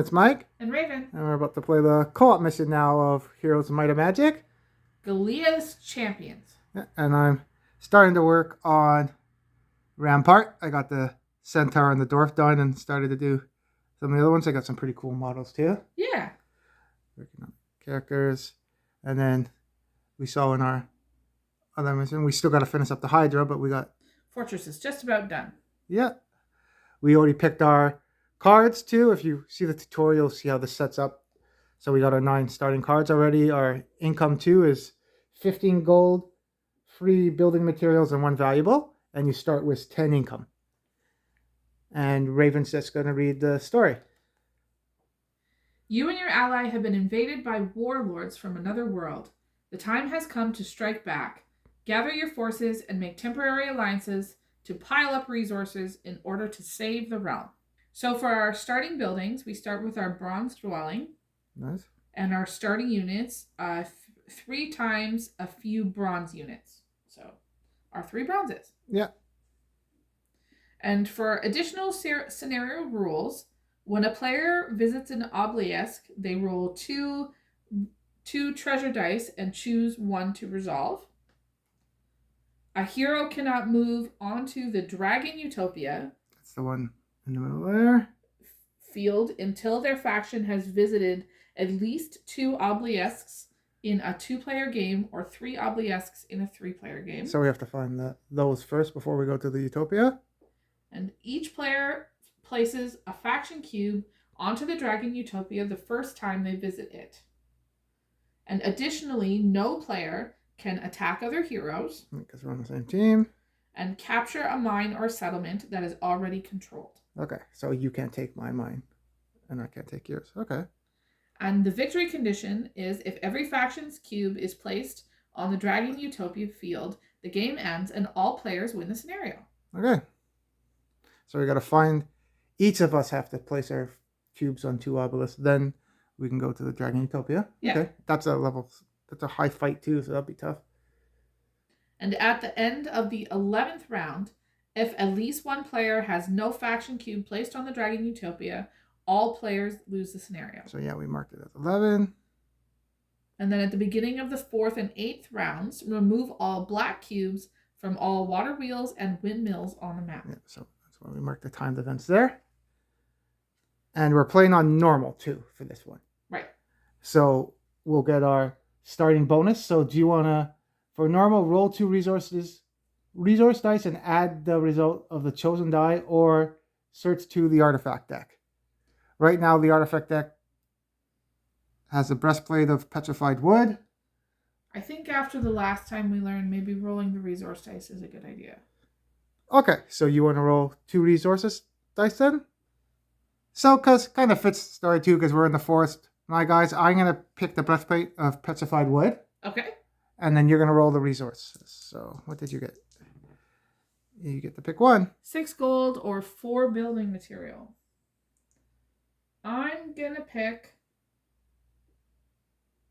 it's Mike. And Ravin. And we're about to play the co-op mission now of Heroes of Might and Magic. Galea's Champions. And I'm starting to work on Rampart. I got the Centaur and the Dwarf done and started to do some of the other ones. I got some pretty cool models too. Yeah. Working on characters. And then we saw in our other mission, we still got to finish up the Hydra, but we got... Fortress is just about done. Yeah. We already picked our cards too. If you see the tutorial, see how this sets up. So we got our 9 starting cards already. Our income too is 15 gold, free building materials, and 1 valuable. And you start with 10 income. And Raven's just going to read the story. You and your ally have been invaded by warlords from another world. The time has come to strike back. Gather your forces and make temporary alliances to pile up resources in order to save the realm. So for our starting buildings, we start with our bronze dwelling. Nice. And our starting units, 3 times a few bronze units. So our 3 bronzes. Yeah. And for additional scenario rules, when a player visits an obelisk, they roll 2 treasure dice and choose 1 to resolve. A hero cannot move onto the Dragon Utopia. That's the one in the middle there. Field until their faction has visited at least 2 obelisks in a 2-player game or 3 obelisks in a 3-player game. So we have to find those first before we go to the Utopia. And each player places a faction cube onto the Dragon Utopia the first time they visit it. And additionally, no player can attack other heroes. Because we're on the same team. And capture a mine or settlement that is already controlled. Okay, so you can't take my mine. And I can't take yours. Okay. And the victory condition is if every faction's cube is placed on the Dragon Utopia field, the game ends and all players win the scenario. Okay. So we got to find... Each of us have to place our cubes on 2 obelisks. Then we can go to the Dragon Utopia. Yeah. Okay. That's a high fight too, so that'll be tough. And at the end of the 11th round, if at least 1 player has no faction cube placed on the Dragon Utopia, all players lose the scenario. So yeah, we marked it as 11. And then at the beginning of the 4th and 8th rounds, remove all black cubes from all water wheels and windmills on the map. Yeah, so that's why we marked the timed events there. And we're playing on normal too for this one. Right. So we'll get our starting bonus. So do you want to, for normal, roll 2 resource dice and add the result of the chosen die, or search to the artifact deck? Right now, the artifact deck has a breastplate of petrified wood. I think after the last time we learned, maybe rolling the resource dice is a good idea. Okay, so you want to roll 2 resources dice then? So, because kind of fits the story too, because we're in the forest. My guys, I'm going to pick the breastplate of petrified wood. Okay. And then you're going to roll the resources. So, what did you get? You get to pick 1. 6 gold or 4 building material. I'm going to pick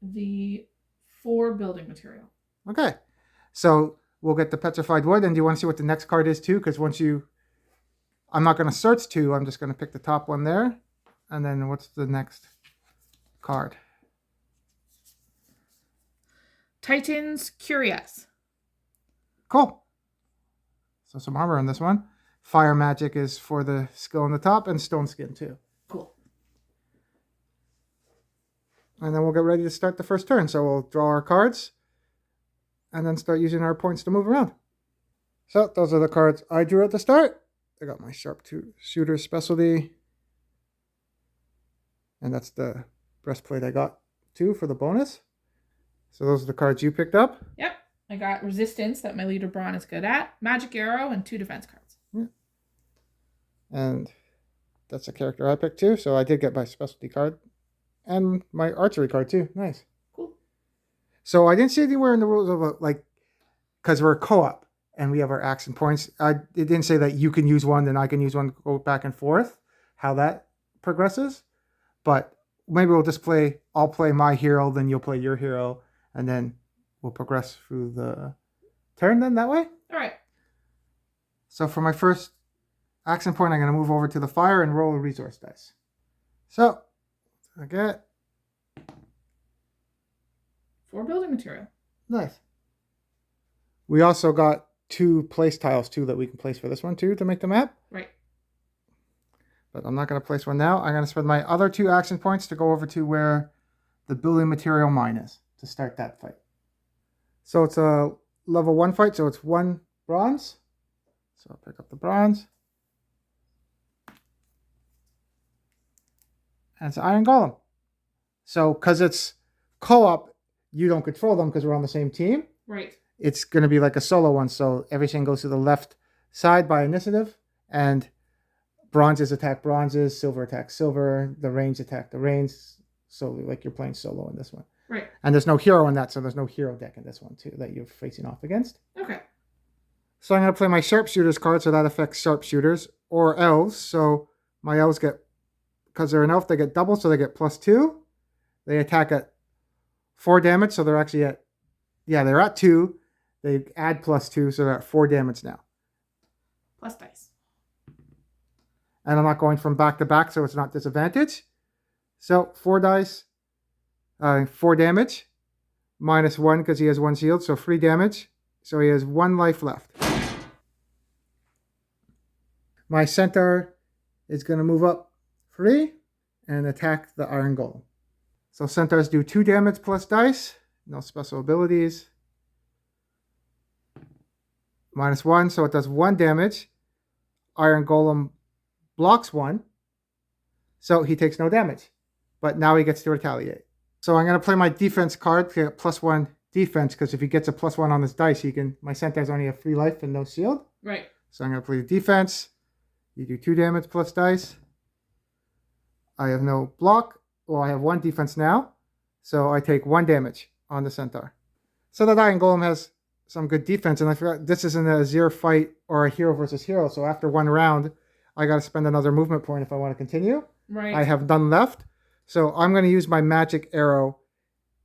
the 4 building material. Okay. So, we'll get the petrified wood. And do you want to see what the next card is too? Because once you... I'm not going to search 2. I'm just going to pick the top one there. And then what's the next card? Titan's Curious. Cool. So some armor on this one. Fire magic is for the skill on the top, and stone skin too. Cool. And then we'll get ready to start the first turn. So we'll draw our cards and then start using our points to move around. So those are the cards I drew at the start. I got my sharp shooter specialty. And that's the breastplate I got too for the bonus. So those are the cards you picked up. Yep. I got resistance that my leader Braun is good at, magic arrow, and 2 defense cards. Yeah. And that's a character I picked too. So I did get my specialty card and my archery card too. Nice. Cool. So I didn't see anywhere in the rules of because we're a co-op and we have our action points. It didn't say that you can use 1, then I can use 1, go back and forth, how that progresses. But maybe we'll just I'll play my hero, then you'll play your hero, and then we'll progress through the turn then that way. All right. So for my first action point, I'm going to move over to the fire and roll a resource dice. So I get 4 building material. nice. We also got 2 place tiles too that we can place for this one too to make the map. Right. But I'm not going to place one now. I'm going to spend my other 2 action points to go over to where the building material mine is to start that fight. So it's a level 1 fight, so it's 1 bronze. So I'll pick up the bronze. And it's Iron Golem. So because it's co-op, you don't control them because we're on the same team. Right. It's going to be like a solo one, so everything goes to the left side by initiative, and bronzes attack bronzes, silver attack silver, the range attack the range, so like you're playing solo in this one. Right. And there's no hero in that, so there's no hero deck in this one too that you're facing off against. Okay. So I'm going to play my sharpshooters card, so that affects sharpshooters, or elves. So my elves get, because they're an elf, they get double, so they get +2. They attack at 4 damage, so they're actually at, they're at 2. They add +2, so they're at 4 damage now. Plus dice. And I'm not going from back to back, so it's not disadvantage. So 4 dice, 4 damage, -1 because he has 1 shield, so 3 damage. So he has 1 life left. My centaur is going to move up 3 and attack the Iron Golem. So centaurs do 2 damage plus dice, no special abilities. -1, so it does 1 damage. Iron Golem blocks 1, so he takes no damage. But now he gets to retaliate. So I'm going to play my defense card to get +1 defense, because if he gets a +1 on his dice, he can. My centaurs only have 3 life and no shield. Right. So I'm going to play the defense. You do 2 damage plus dice. I have no block. Well, I have 1 defense now, so I take 1 damage on the centaur. So that Iron Golem has some good defense, and I forgot this isn't a Azure fight or a hero versus hero, so after 1 round, I got to spend another movement point if I want to continue. Right. I have none left, so I'm going to use my magic arrow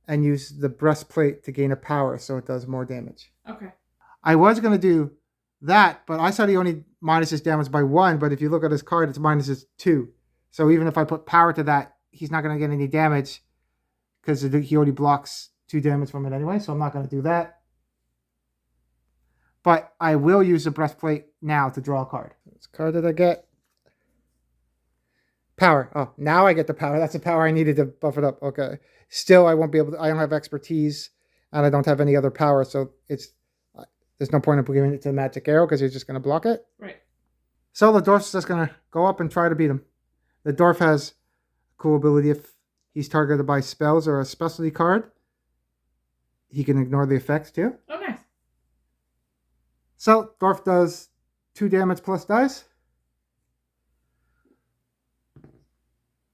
and use the breastplate to gain a power, so it does more damage. Okay. I was going to do that, but I said he only minuses damage by 1, but if you look at his card, it's minuses 2. So even if I put power to that, he's not going to get any damage because he already blocks 2 damage from it anyway, so I'm not going to do that. But I will use the breastplate now to draw a card. Which card did I get? Power. Oh, now I get the power. That's the power I needed to buff it up. Okay. Still, I won't be able to. I don't have expertise, and I don't have any other power, so there's no point in giving it to the magic arrow because he's just going to block it. Right. So the dwarf's just going to go up and try to beat him. The dwarf has a cool ability if he's targeted by spells or a specialty card. He can ignore the effects too. Oh, nice. So dwarf does 2 damage plus dice.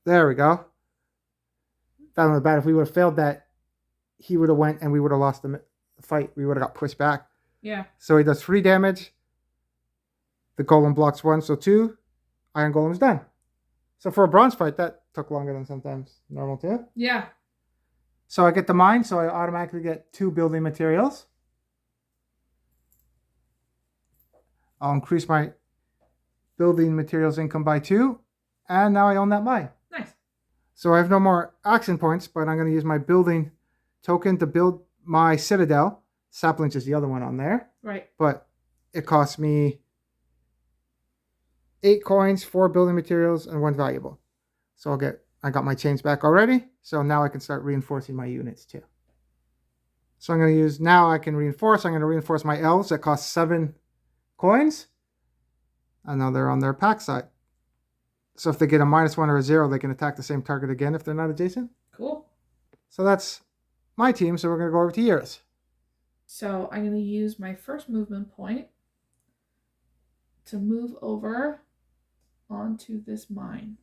There we go. That was bad. If we would have failed that, he would have went and we would have lost the fight. We would have got pushed back. Yeah. So he does 3 damage. The golem blocks 1, so 2. Iron Golem's done. So for a bronze fight, that took longer than sometimes normal too. Yeah. So I get the mine, so I automatically get 2 building materials. I'll increase my building materials income by 2. And now I own that mine. Nice. So I have no more action points, but I'm going to use my building token to build my citadel. Saplings is the other one on there. Right. But it costs me 8 coins, 4 building materials, and 1 valuable. So I got my chains back already. So now I can start reinforcing my units too. So I'm going to use, now I can reinforce. I'm going to reinforce my elves that cost 7 coins. And now they're on their pack side. So if they get a -1 or a 0, they can attack the same target again if they're not adjacent. Cool. So that's my team. So we're going to go over to yours. So I'm going to use my first movement point to move over onto this mine.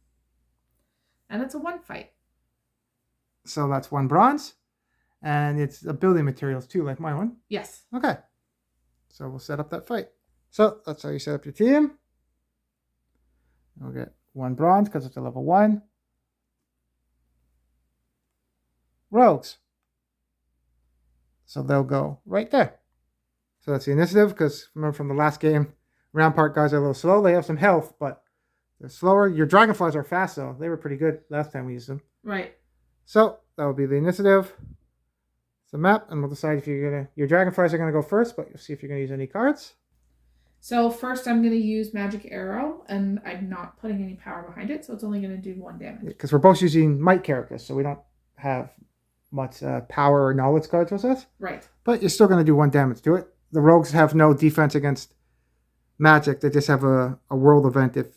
And it's a 1 fight. So that's 1 bronze. And it's a building materials too, like my one. Yes. Okay. So we'll set up that fight. So that's how you set up your team. We'll get 1 bronze because it's a level 1. Rogues. So they'll go right there. So that's the initiative, because remember from the last game, Rampart guys are a little slow. They have some health, but They're slower. Your dragonflies are fast, though. They were pretty good last time we used them. Right. So that will be the initiative. It's a map, and we'll decide if you're gonna. Your dragonflies are gonna go first, but you'll see if you're gonna use any cards. So first I'm going to use Magic Arrow, and I'm not putting any power behind it, so it's only going to do 1 damage. Because we're both using Mike characters, so we don't have much power or knowledge cards with us. Right. But you're still going to do 1 damage to it. The rogues have no defense against magic. They just have a world event if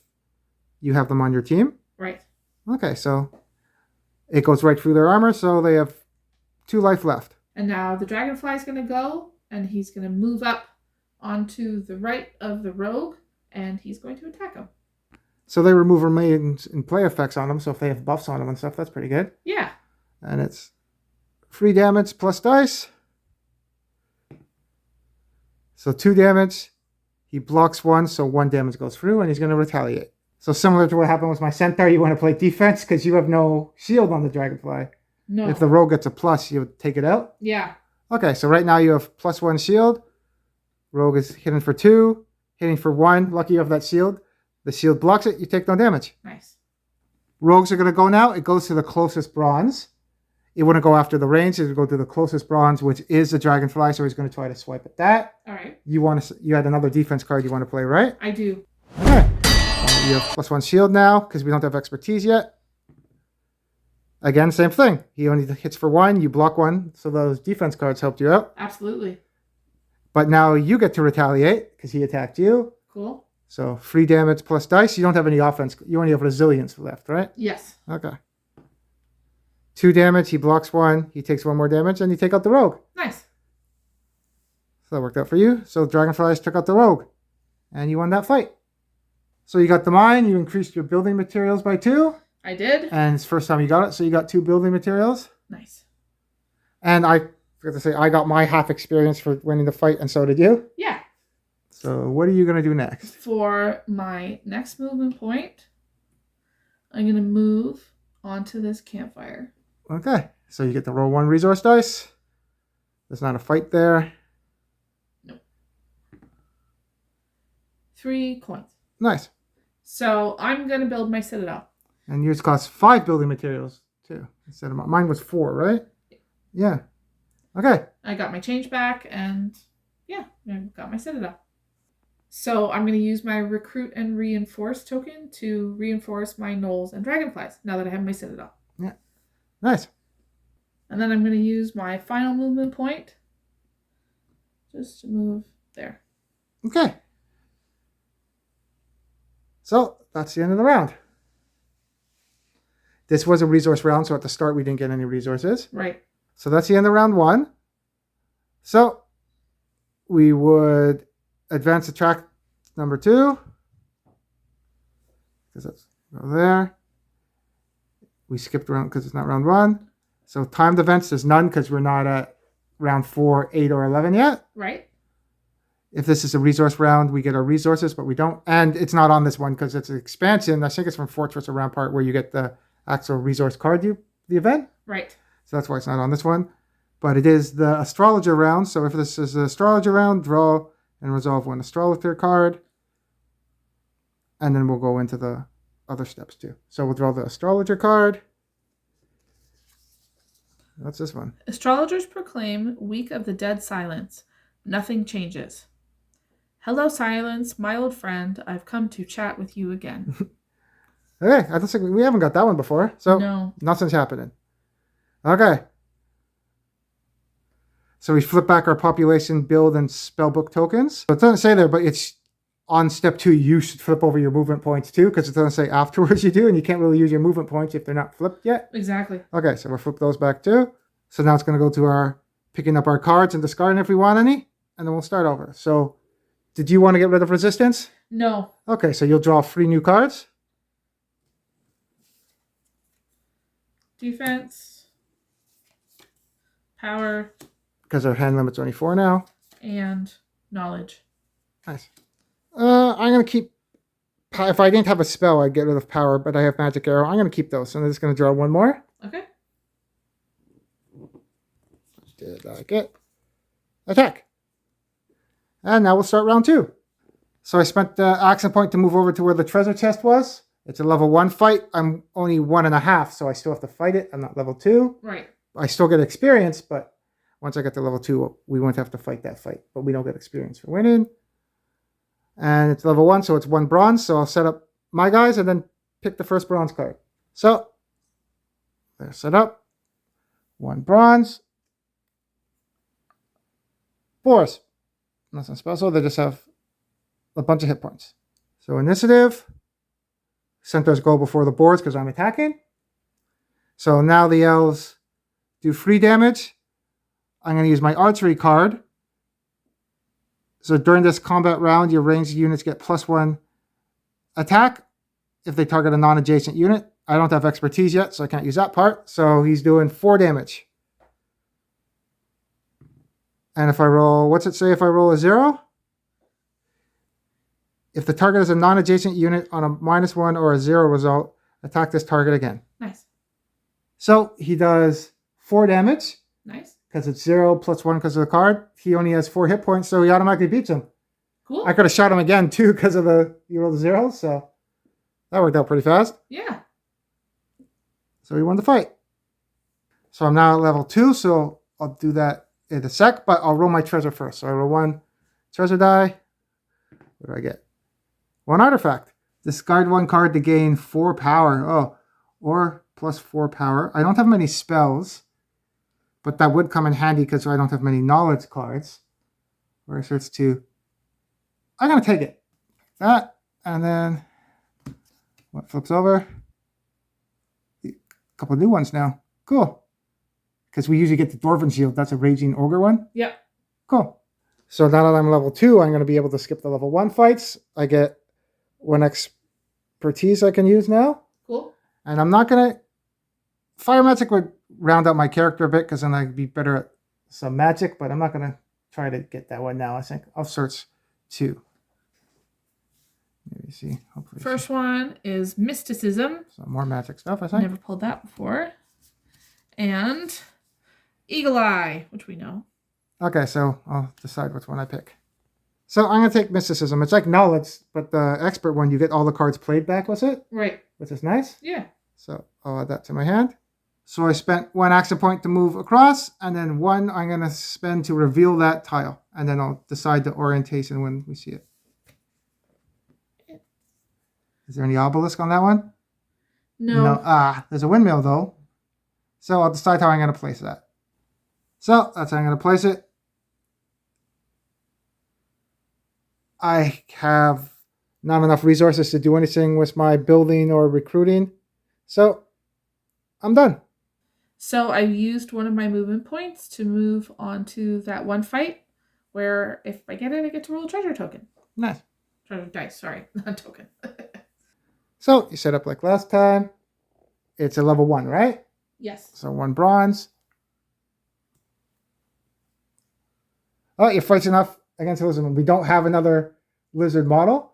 you have them on your team. Right. Okay, so it goes right through their armor, so they have 2 life left. And now the dragonfly is going to go, and he's going to move up onto the right of the rogue, and he's going to attack him. So they remove remains and play effects on them, so if they have buffs on them and stuff, that's pretty good. Yeah. And it's 3 damage plus dice. So 2 damage. He blocks 1, so 1 damage goes through, and he's going to retaliate. So similar to what happened with my centaur, you want to play defense because you have no shield on the dragonfly. No. If the rogue gets a plus, you would take it out. Yeah. Okay, so right now you have +1 shield. Rogue is hitting for 2, hitting for 1. Lucky you have that shield. The shield blocks it. You take no damage. Nice. Rogues are going to go now. It goes to the closest bronze. It wouldn't go after the range. It would go to the closest bronze, which is the dragonfly. So he's going to try to swipe at that. All right. You had another defense card you want to play, right? I do. Okay. You have +1 shield now because we don't have expertise yet. Again, same thing. He only hits for 1. You block 1. So those defense cards helped you out. Absolutely. But now you get to retaliate because he attacked you. Cool. So 3 damage plus dice. You don't have any offense. You only have resilience left, right? Yes. Okay. 2 damage. He blocks 1. He takes 1 more damage, and you take out the rogue. Nice. So that worked out for you. So dragonflies took out the rogue, and you won that fight. So you got the mine. You increased your building materials by 2. I did. And it's the first time you got it, so you got 2 building materials. Nice. And I forgot to say, I got my half experience for winning the fight, and so did you. Yeah. So what are you going to do next? For my next movement point, I'm going to move onto this campfire. Okay. So you get to roll 1 resource dice. There's not a fight there. Nope. 3 coins. Nice. So I'm going to build my citadel. And yours costs 5 building materials, too. Instead of mine was 4, right? Yeah. Okay. I got my change back, and yeah, I got my citadel. So I'm going to use my recruit and reinforce token to reinforce my gnolls and dragonflies now that I have my citadel. Yeah. Nice. And then I'm going to use my final movement point just to move there. Okay. So that's the end of the round. This was a resource round, so at the start we didn't get any resources. Right. So that's the end of round 1. So we would advance to track number 2. Because that's go there. We skipped around because it's not round 1. So timed events, there's none because we're not at round 4, 8, or 11 yet. Right. If this is a resource round, we get our resources, but we don't. And it's not on this one because it's an expansion. I think it's from Fortress and Rampart where you get the actual resource card, the event. Right. So that's why it's not on this one. But it is the astrologer round. So if this is the astrologer round, draw and resolve 1 astrologer card. And then we'll go into the other steps too. So we'll draw the astrologer card. What's this one? Astrologers proclaim Week of the Dead Silence. Nothing changes. Hello, Silence, my old friend. I've come to chat with you again. Okay, I don't think we haven't got that one before. So No. Nothing's happening. Okay. So we flip back our population, build, and spellbook tokens. So it doesn't say there, but it's on step 2. You should flip over your movement points too, because it doesn't say afterwards you do, and you can't really use your movement points if they're not flipped yet. Exactly. Okay, so we'll flip those back too. So now it's going to go to our picking up our cards and discarding if we want any, and then we'll start over. So did you want to get rid of resistance? No. Okay, so you'll draw 3 new cards. Defense. Power. Because our hand limit's only 4 now. And knowledge. Nice. I'm going to keep... If I didn't have a spell, I'd get rid of power, but I have magic arrow. I'm going to keep those. So I'm just going to draw 1 more. Okay. Did I get... Attack. And now we'll start round 2. So I spent the action point to move over to where the treasure chest was. It's a level 1 fight. I'm only 1.5, so I still have to fight it. I'm not level 2. Right. I still get experience, but once I get to level 2, we won't have to fight that fight. But we don't get experience for winning. And it's level 1, so it's 1 bronze. So I'll set up my guys and then pick the first bronze card. So they're set up. 1 bronze. Boars. Nothing special. They just have a bunch of hit points. So initiative. Centaurs go before the boars because I'm attacking. So now the elves do free damage. I'm going to use my archery card. So during this combat round, your ranged units get +1 attack if they target a non-adjacent unit. I don't have expertise yet, so I can't use that part. So he's doing 4 damage. And if I roll, what's it say if I roll a 0? If the target is a non-adjacent unit on a -1 or a 0 result, attack this target again. Nice. So he does 4 damage. Nice. Because it's 0 + 1 because of the card. He only has 4 hit points, so he automatically beats him. Cool. I could have shot him again, too, because of he rolled a 0, so that worked out pretty fast. Yeah. So he won the fight. So I'm now at level 2, so I'll do that in a sec, but I'll roll my treasure first. So I roll 1 treasure die. What do I get? 1 artifact. Discard 1 card to gain 4 power. Oh, or +4 power. I don't have many spells, but that would come in handy because I don't have many knowledge cards. Where it starts to... I'm going to take it. That, and then what flips over? A couple of new ones now. Cool. Because we usually get the Dwarven Shield. That's a Raging Ogre one. Yep. Cool. So now that I'm level 2, I'm going to be able to skip the level 1 fights. I get 1 expertise I can use now. Cool. And I'm not going to... Fire Magic would round out my character a bit because then I'd be better at some magic, but I'm not going to try to get that one now. I think I'll search 2. Maybe see. Hopefully First one is Mysticism. So more magic stuff, I think. Never pulled that before. And Eagle Eye, which we know. Okay, so I'll decide which one I pick. So I'm going to take Mysticism. It's like Knowledge, but the expert one, you get all the cards played back with it. Right. Which is nice. Yeah. So I'll add that to my hand. So I spent 1 action point to move across, and then 1 I'm going to spend to reveal that tile. And then I'll decide the orientation when we see it. Is there any obelisk on that one? No. There's a windmill, though. So I'll decide how I'm going to place that. So that's how I'm going to place it. I have not enough resources to do anything with my building or recruiting. So I'm done. So I used one of my movement points to move on to that one fight where if I get it, I get to roll a treasure token. Nice. Treasure dice, sorry, not token. So you set up like last time. It's a level 1, right? Yes. So 1 bronze. Oh, you're fighting enough against Lizardmen. We don't have another lizard model.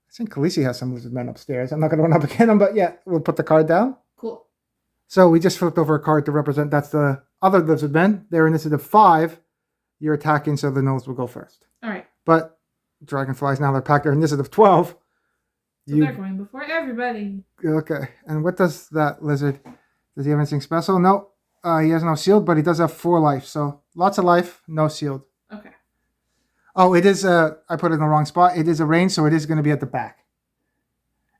I think Khaleesi has some lizard men upstairs. I'm not going to run up against them, but yeah, we'll put the card down. Cool. So we just flipped over a card to represent that's the other lizard men. They're initiative 5. You're attacking, so the gnolls will go first. All right. But dragonflies now they're packed. They're initiative 12. So they're going before everybody. Okay. And what does that lizard? Does he have anything special? No. He has no shield, but he does have 4 life. So lots of life, no shield. Okay. Oh, it is I put it in the wrong spot. It is a range, so it is going to be at the back.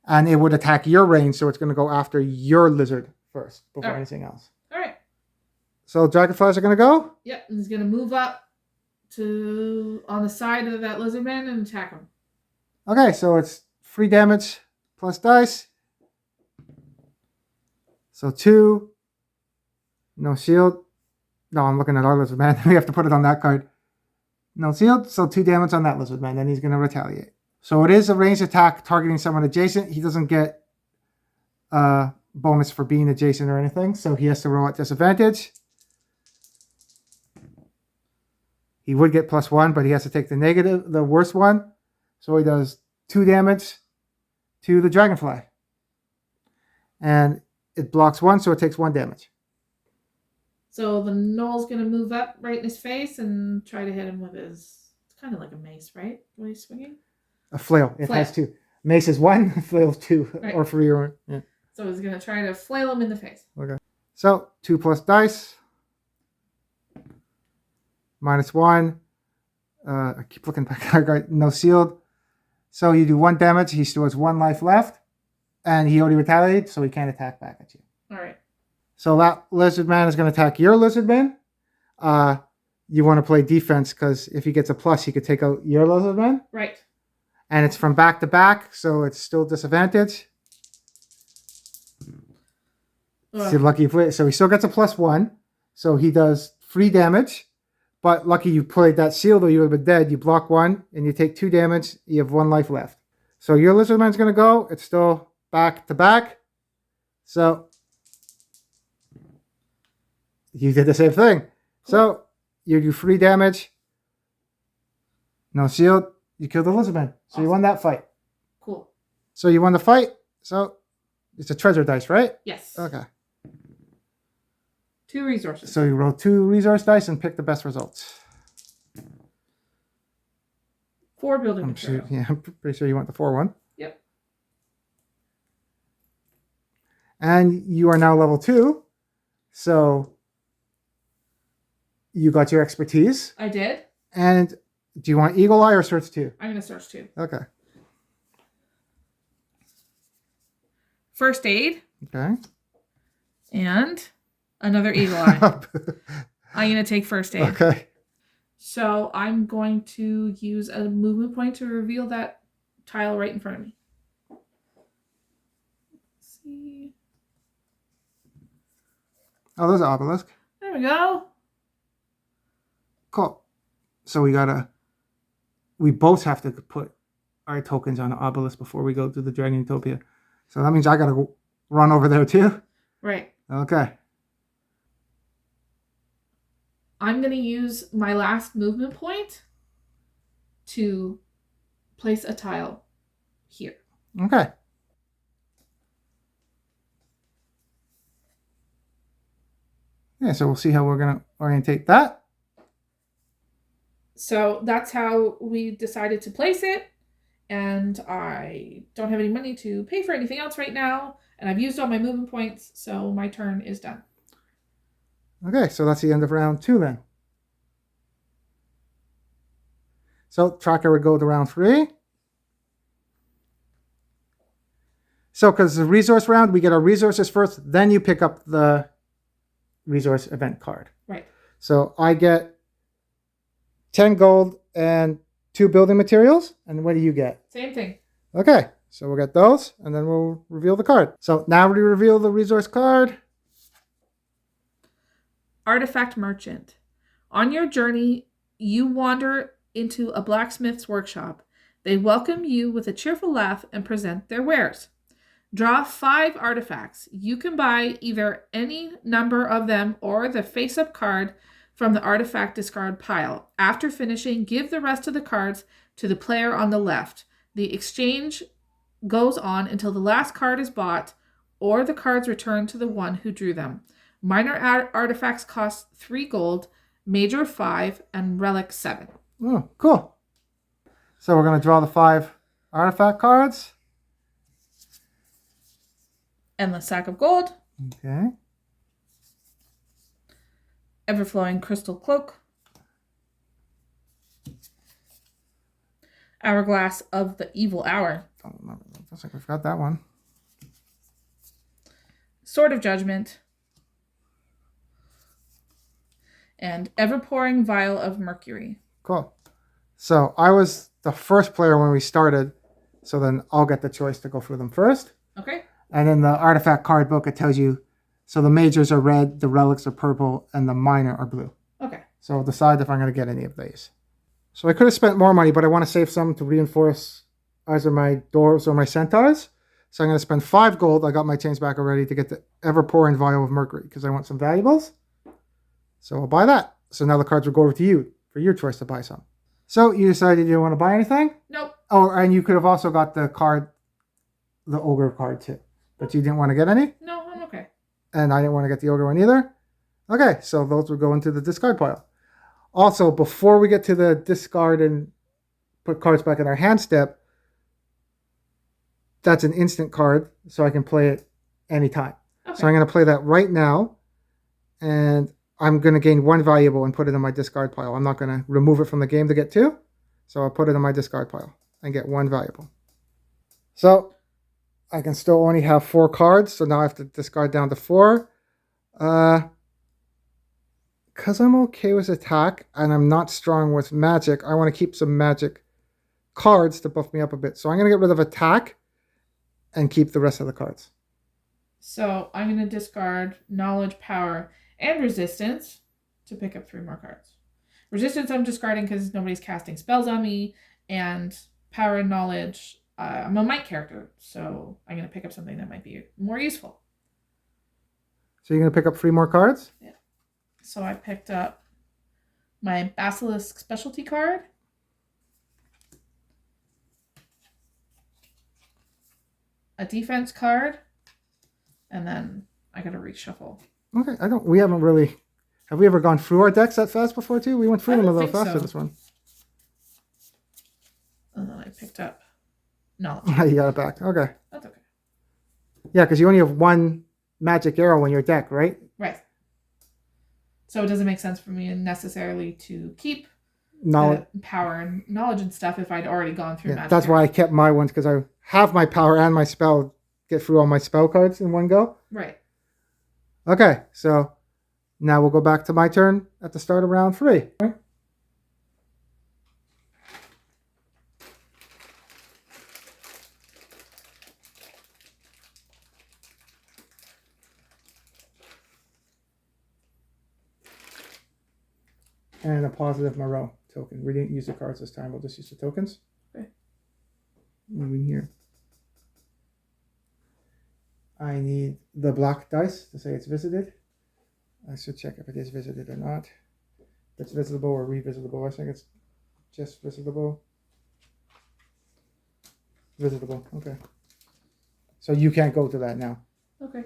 And it would attack your range, so it's going to go after your lizard first before anything else. All right. So dragonflies are going to go? Yep, he's going to move up to on the side of that lizard man and attack him. Okay, so it's 3 damage plus dice. So 2. No shield. No, I'm looking at our lizard man. We have to put it on that card. No shield, so 2 damage on that lizard man. Then he's going to retaliate. So it is a ranged attack targeting someone adjacent. He doesn't get bonus for being adjacent or anything, so he has to roll at disadvantage. He would get +1, but he has to take the worst one. So he does 2 damage to the dragonfly. And it blocks 1, so it takes 1 damage. So the gnoll's going to move up right in his face and try to hit him with his... It's kind of like a mace, right? When he's swinging? A flail. It has 2. Mace is 1, flail 2, Right. or 3. Or, yeah. So he's going to try to flail him in the face. Okay. So 2 plus dice. -1. I keep looking back. I got no sealed. So you do 1 damage. He still has 1 life left. And he already retaliated, so he can't attack back at you. All right. So that lizard man is going to attack your lizard man. You want to play defense because if he gets a plus, he could take out your lizard man. Right. And it's from back to back, so it's still disadvantage. So lucky you play. So he still gets a +1. So he does 3 damage. But lucky you played that seal, though you would have been dead. You block 1, and you take 2 damage. You have 1 life left. So your lizard man's going to go. It's still back to back. So you did the same thing. Cool. So you do 3 damage. No shield. You killed the lizard man. So you won that fight. Cool. So you won the fight. So it's a treasure dice, right? Yes. Okay. 2 resources. So you roll 2 resource dice and pick the best results. 4 building material. I'm pretty sure you want the 4 one. Yep. And you are now level 2. So you got your expertise. I did. And do you want Eagle Eye or Search 2? I'm going to search 2. Okay. First aid. Okay. And another Eagle Eye. I'm going to take first aid. Okay. So I'm going to use a movement point to reveal that tile right in front of me. Let's see. Oh, there's an obelisk. There we go. Cool. So we both have to put our tokens on the obelisk before we go to the Dragon Utopia. So that means I got to run over there too? Right. Okay. I'm going to use my last movement point to place a tile here. Okay. Yeah, so we'll see how we're going to orientate that. So that's how we decided to place it. And I don't have any money to pay for anything else right now. And I've used all my movement points, so my turn is done. Okay, so that's the end of round 2 then. So tracker would go to round 3. So because the resource round, we get our resources first, then you pick up the resource event card. Right. So I get 10 gold and 2 building materials. And what do you get? Same thing. Okay, so we'll get those, and then we'll reveal the card. So now we reveal the resource card. Artifact Merchant. On your journey, you wander into a blacksmith's workshop. They welcome you with a cheerful laugh and present their wares. Draw 5 artifacts. You can buy either any number of them or the face-up card from the artifact discard pile. After finishing, give the rest of the cards to the player on the left. The exchange goes on until the last card is bought or the cards return to the one who drew them. Minor artifacts cost 3 gold, major 5, and relic 7. Oh, cool. So we're going to draw the 5 artifact cards. Endless sack of gold. Okay. Everflowing crystal cloak. Hourglass of the evil hour. Don't remember. Looks like we forgot that one. Sword of judgment. And ever-pouring vial of mercury. Cool. So I was the first player when we started, so then I'll get the choice to go through them first. Okay. And in the artifact card book, it tells you, so the majors are red, the relics are purple, and the minor are blue. Okay. So I'll decide if I'm going to get any of these. So I could have spent more money, but I want to save some to reinforce either my dwarves or my centaurs. So I'm going to spend 5 gold. I got my chains back already to get the ever-pouring vial of mercury because I want some valuables. So I'll buy that. So now the cards will go over to you for your choice to buy some. So you decided you didn't want to buy anything? Nope. Oh, and you could have also got the card, the ogre card too. But you didn't want to get any? No, I'm okay. And I didn't want to get the ogre one either. Okay, so those will go into the discard pile. Also, before we get to the discard and put cards back in our hand step, that's an instant card, so I can play it anytime. Okay. So I'm going to play that right now, and I'm going to gain 1 valuable and put it in my discard pile. I'm not going to remove it from the game to get 2, so I'll put it in my discard pile and get 1 valuable. So I can still only have 4 cards, so now I have to discard down to 4. Because I'm okay with attack and I'm not strong with magic, I want to keep some magic cards to buff me up a bit. So I'm going to get rid of attack and keep the rest of the cards. So I'm going to discard knowledge, power, and resistance to pick up 3 more cards. Resistance I'm discarding because nobody's casting spells on me, and power and knowledge, I'm a Mike character, so I'm going to pick up something that might be more useful. So you're going to pick up 3 more cards? Yeah. So I picked up my Basilisk specialty card. A defense card. And then I got to reshuffle. Okay, have we ever gone through our decks that fast before too? We went through them a little faster this one. And then I picked up knowledge. You got it back. Okay. That's okay. Yeah, because you only have 1 magic arrow in your deck, right? Right. So it doesn't make sense for me necessarily to keep power and knowledge and stuff if I'd already gone through magic. That's why I kept my ones, because I have my power and my spell, get through all my spell cards in one go. Right. Okay, so now we'll go back to my turn at the start of round 3. Right? And a positive Moreau token. We didn't use the cards this time. We'll just use the tokens. Okay. Moving here. I need the black dice to say it's visited. I should check if it is visited or not. If it's visitable or revisitable. I think it's just visitable. Visitable. Okay. So you can't go to that now. Okay.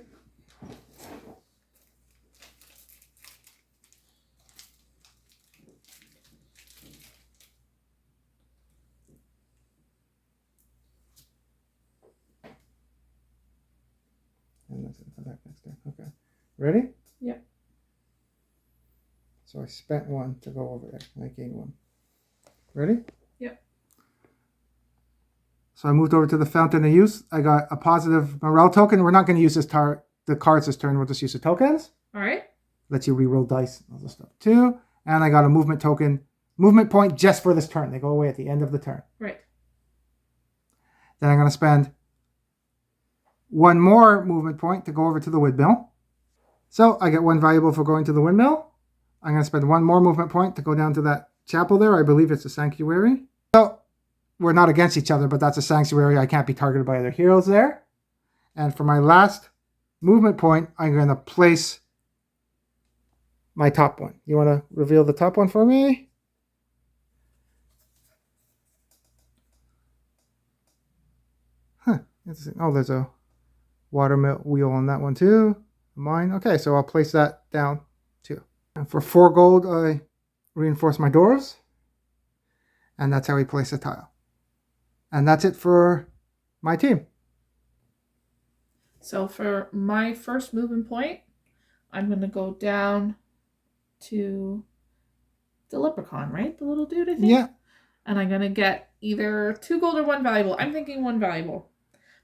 And that's it for that next turn. Okay. Ready? Yep. So I spent 1 to go over there. I gained 1. Ready? Yep. So I moved over to the Fountain of Youth. I got a positive morale token. We're not going to use the cards this turn. We'll just use the tokens. All right. Lets you reroll dice. All this stuff too. And I got a movement token. Movement point just for this turn. They go away at the end of the turn. Right. Then I'm going to spend 1 more movement point to go over to the windmill. So I get 1 valuable for going to the windmill. I'm going to spend 1 more movement point to go down to that chapel there. I believe it's a sanctuary. So we're not against each other, but that's a sanctuary. I can't be targeted by other heroes there. And for my last movement point, I'm going to place my top one. You want to reveal the top one for me? Huh. Oh, there's a water wheel on that one too. Mine. Okay, so I'll place that down too. And for 4 gold, I reinforce my doors. And that's how we place a tile. And that's it for my team. So for my first movement point, I'm going to go down to the leprechaun, right? The little dude, I think? Yeah. And I'm going to get either 2 gold or 1 valuable. I'm thinking 1 valuable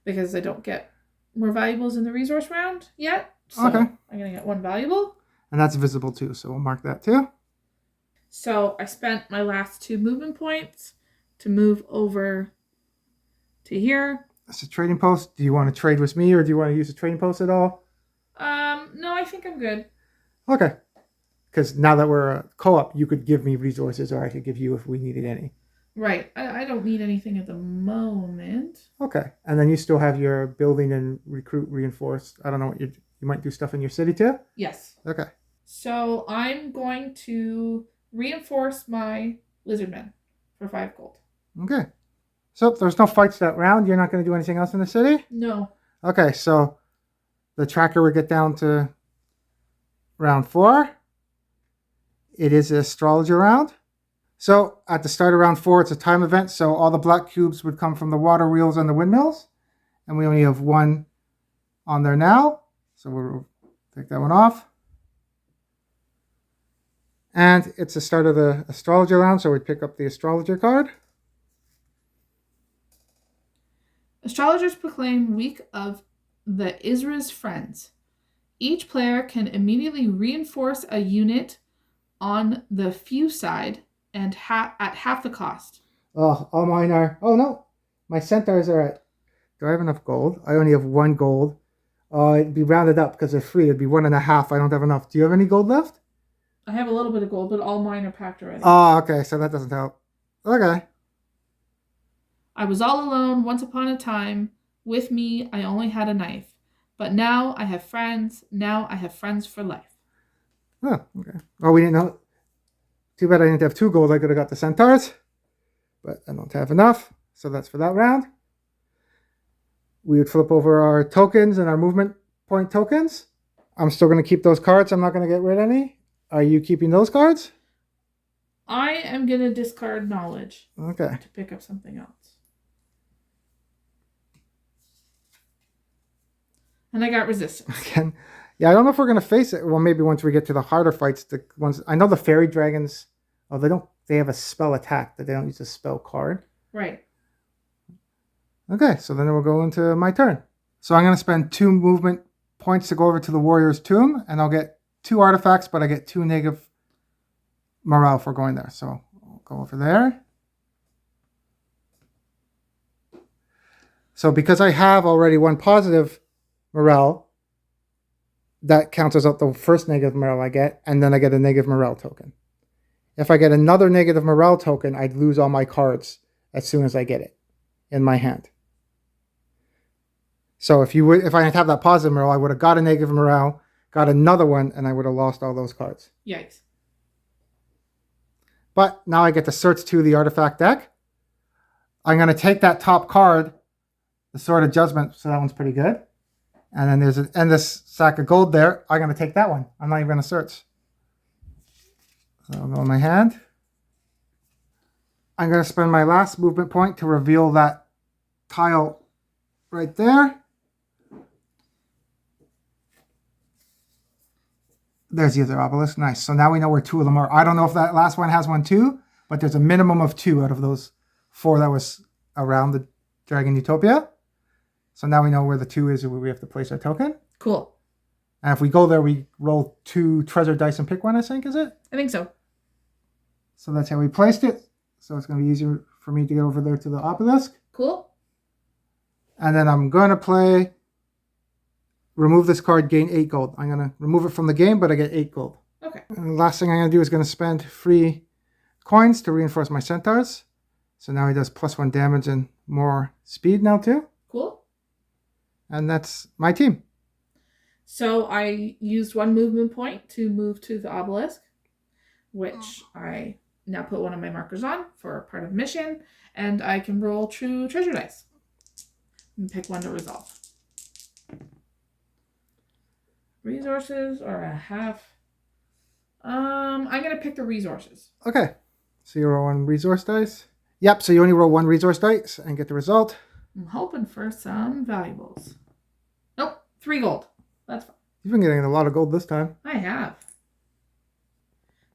because I don't get more valuables in the resource round yet. So okay. I'm going to get 1 valuable. And that's visible too, so we'll mark that too. So I spent my last 2 movement points to move over to here. That's a trading post. Do you want to trade with me or do you want to use a trading post at all? No, I think I'm good. Okay. Because now that we're a co-op, you could give me resources or I could give you if we needed any. Right. I don't need anything at the moment. Okay. And then you still have your building and recruit reinforced. I don't know what you might do stuff in your city too? Yes. Okay. So I'm going to reinforce my lizardmen for 5 gold. Okay. So there's no fights that round. You're not going to do anything else in the city? No. Okay. So the tracker would get down to round 4. It is an astrology round. So at the start of round 4, it's a time event. So all the black cubes would come from the water wheels and the windmills. And we only have one on there now. So we'll take that one off. And it's the start of the astrologer round, so we pick up the astrologer card. Astrologers proclaim week of the Isra's friends. Each player can immediately reinforce a unit on the few side and at half the cost. Oh, all mine are... Oh, no. My centaurs are at... Do I have enough gold? I only have 1 gold. It'd be rounded up because they're free. It'd be 1.5. I don't have enough. Do you have any gold left? I have a little bit of gold, but all mine are packed already. Oh, okay. So that doesn't help. Okay. I was all alone once upon a time. With me, I only had a knife. But now I have friends. Now I have friends for life. Oh, okay. Oh, we didn't know. Too bad I didn't have 2 gold. I could have got the centaurs. But I don't have enough. So that's for that round. We would flip over our tokens and our movement point tokens. I'm still going to keep those cards. I'm not going to get rid of any. Are you keeping those cards? I am going to discard knowledge. Okay. To pick up something else. And I got resistance. Again, yeah, I don't know if we're going to face it. Well, maybe once we get to the harder fights, the ones I know the fairy dragons. Oh, they don't. They have a spell attack that they don't use a spell card. Right. Okay, so then we'll go into my turn. So I'm going to spend 2 movement points to go over to the warrior's tomb, and I'll get 2 artifacts, but I get 2 negative morale for going there. So I'll go over there. So because I have already 1 positive morale, that cancels out the first negative morale I get, and then I get a negative morale token. If I get another negative morale token, I'd lose all my cards as soon as I get it in my hand. So if I didn't have that positive morale, I would have got a negative morale, got another one, and I would have lost all those cards. Yikes. But now I get to search to the artifact deck. I'm going to take that top card, the Sword of Judgment, so that one's pretty good. And then there's an endless sack of gold there. I'm going to take that one. I'm not even going to search. So I'll go in my hand. I'm going to spend my last movement point to reveal that tile right there. There's the other obelisk. Nice. So now we know where 2 of them are. I don't know if that last one has one too, but there's a minimum of 2 out of those 4 that was around the Dragon Utopia. So now we know where the 2 is and where we have to place our token. Cool. And if we go there, we roll 2 treasure dice and pick one, I think, is it? I think so. So that's how we placed it. So it's going to be easier for me to get over there to the obelisk. Cool. And then I'm going to play... Remove this card, gain 8 gold. I'm going to remove it from the game, but I get 8 gold. Okay. And the last thing I'm going to do is going to spend free coins to reinforce my centaurs. So now he does +1 damage and more speed now too. Cool. And that's my team. So I used 1 movement point to move to the obelisk, which I now put one of my markers on for part of mission, and I can roll true treasure dice and pick one to resolve. Resources or a half. I'm going to pick the resources. Okay. So you roll 1 resource dice. Yep, so you only roll 1 resource dice and get the result. I'm hoping for some valuables. Nope, 3 gold. That's fine. You've been getting a lot of gold this time. I have.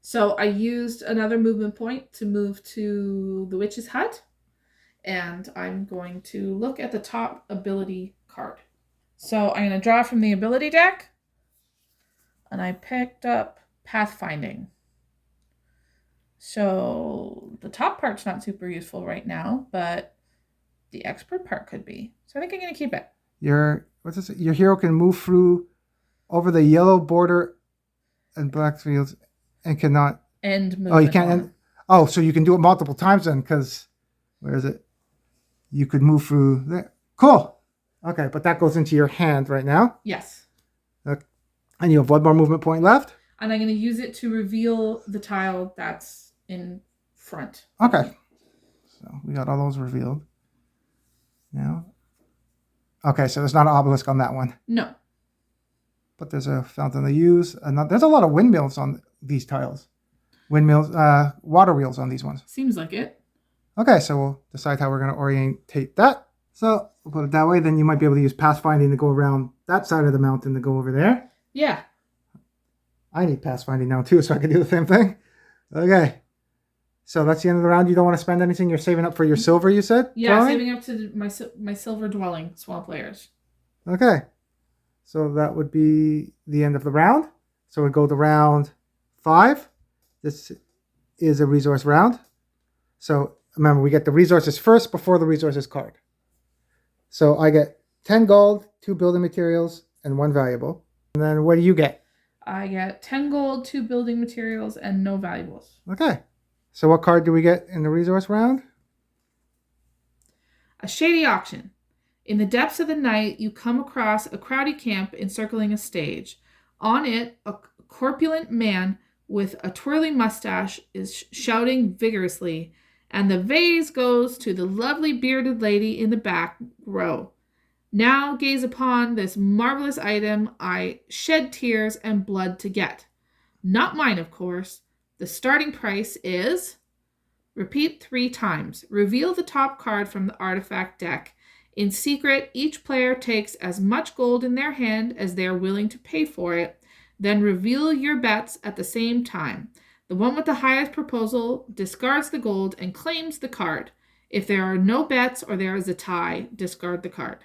So I used another movement point to move to the witch's hut. And I'm going to look at the top ability card. So I'm going to draw from the ability deck. And I picked up Pathfinding. So the top part's not super useful right now, but the expert part could be. So I think I'm going to keep it. Your hero can move through over the yellow border and black fields and cannot end movement. Oh, you can't end. Oh, so you can do it multiple times then, because where is it? You could move through there. Cool. Okay, but that goes into your hand right now. Yes. Okay. And you have 1 more movement point left. And I'm going to use it to reveal the tile that's in front. Okay. So we got all those revealed. Now. Okay, so there's not an obelisk on that one. No. But there's a fountain they use. And there's a lot of windmills on these tiles. Windmills, water wheels on these ones. Seems like it. Okay, so we'll decide how we're going to orientate that. So we'll put it that way. Then you might be able to use pathfinding to go around that side of the mountain to go over there. Yeah. I need pathfinding now too, so I can do the same thing. Okay. So that's the end of the round. You don't want to spend anything. You're saving up for your silver, you said? Yeah, dwelling? saving up to my silver dwelling, swamp layers. Okay. So that would be the end of the round. So we go to round 5. This is a resource round. So remember, we get the resources first before the resources card. So I get 10 gold, 2 building materials, and 1 valuable. And then what do you get? I get 10 gold, 2 building materials, and no valuables. Okay. So what card do we get in the resource round? A shady auction. In the depths of the night, you come across a crowded camp encircling a stage. On it, a corpulent man with a twirling mustache is shouting vigorously, and the vase goes to the lovely bearded lady in the back row. Now gaze upon this marvelous item I shed tears and blood to get. Not mine, of course. The starting price is... Repeat 3 times. Reveal the top card from the artifact deck. In secret, each player takes as much gold in their hand as they are willing to pay for it. Then reveal your bets at the same time. The one with the highest proposal discards the gold and claims the card. If there are no bets or there is a tie, discard the card.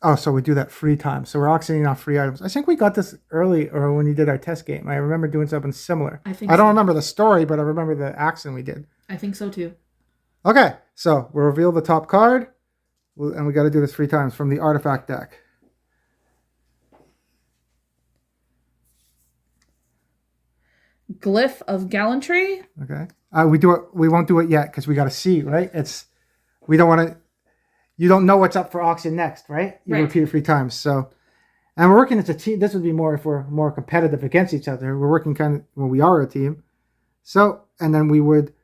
Oh, so we do that 3 times. So we're auctioning off free items. I think we got this early or when you did our test game. I remember doing something similar. I don't remember the story, but I remember the action we did. I think so too. Okay, so we'll reveal the top card. And we got to do this 3 times from the artifact deck. Glyph of Gallantry. Okay. We won't do it yet because we got to see, right? We don't want to. You don't know what's up for auction next, right? You repeat it 3 times. So, and we're working as a team. This would be more if we're more competitive against each other. We're working we are a team. So, and then we would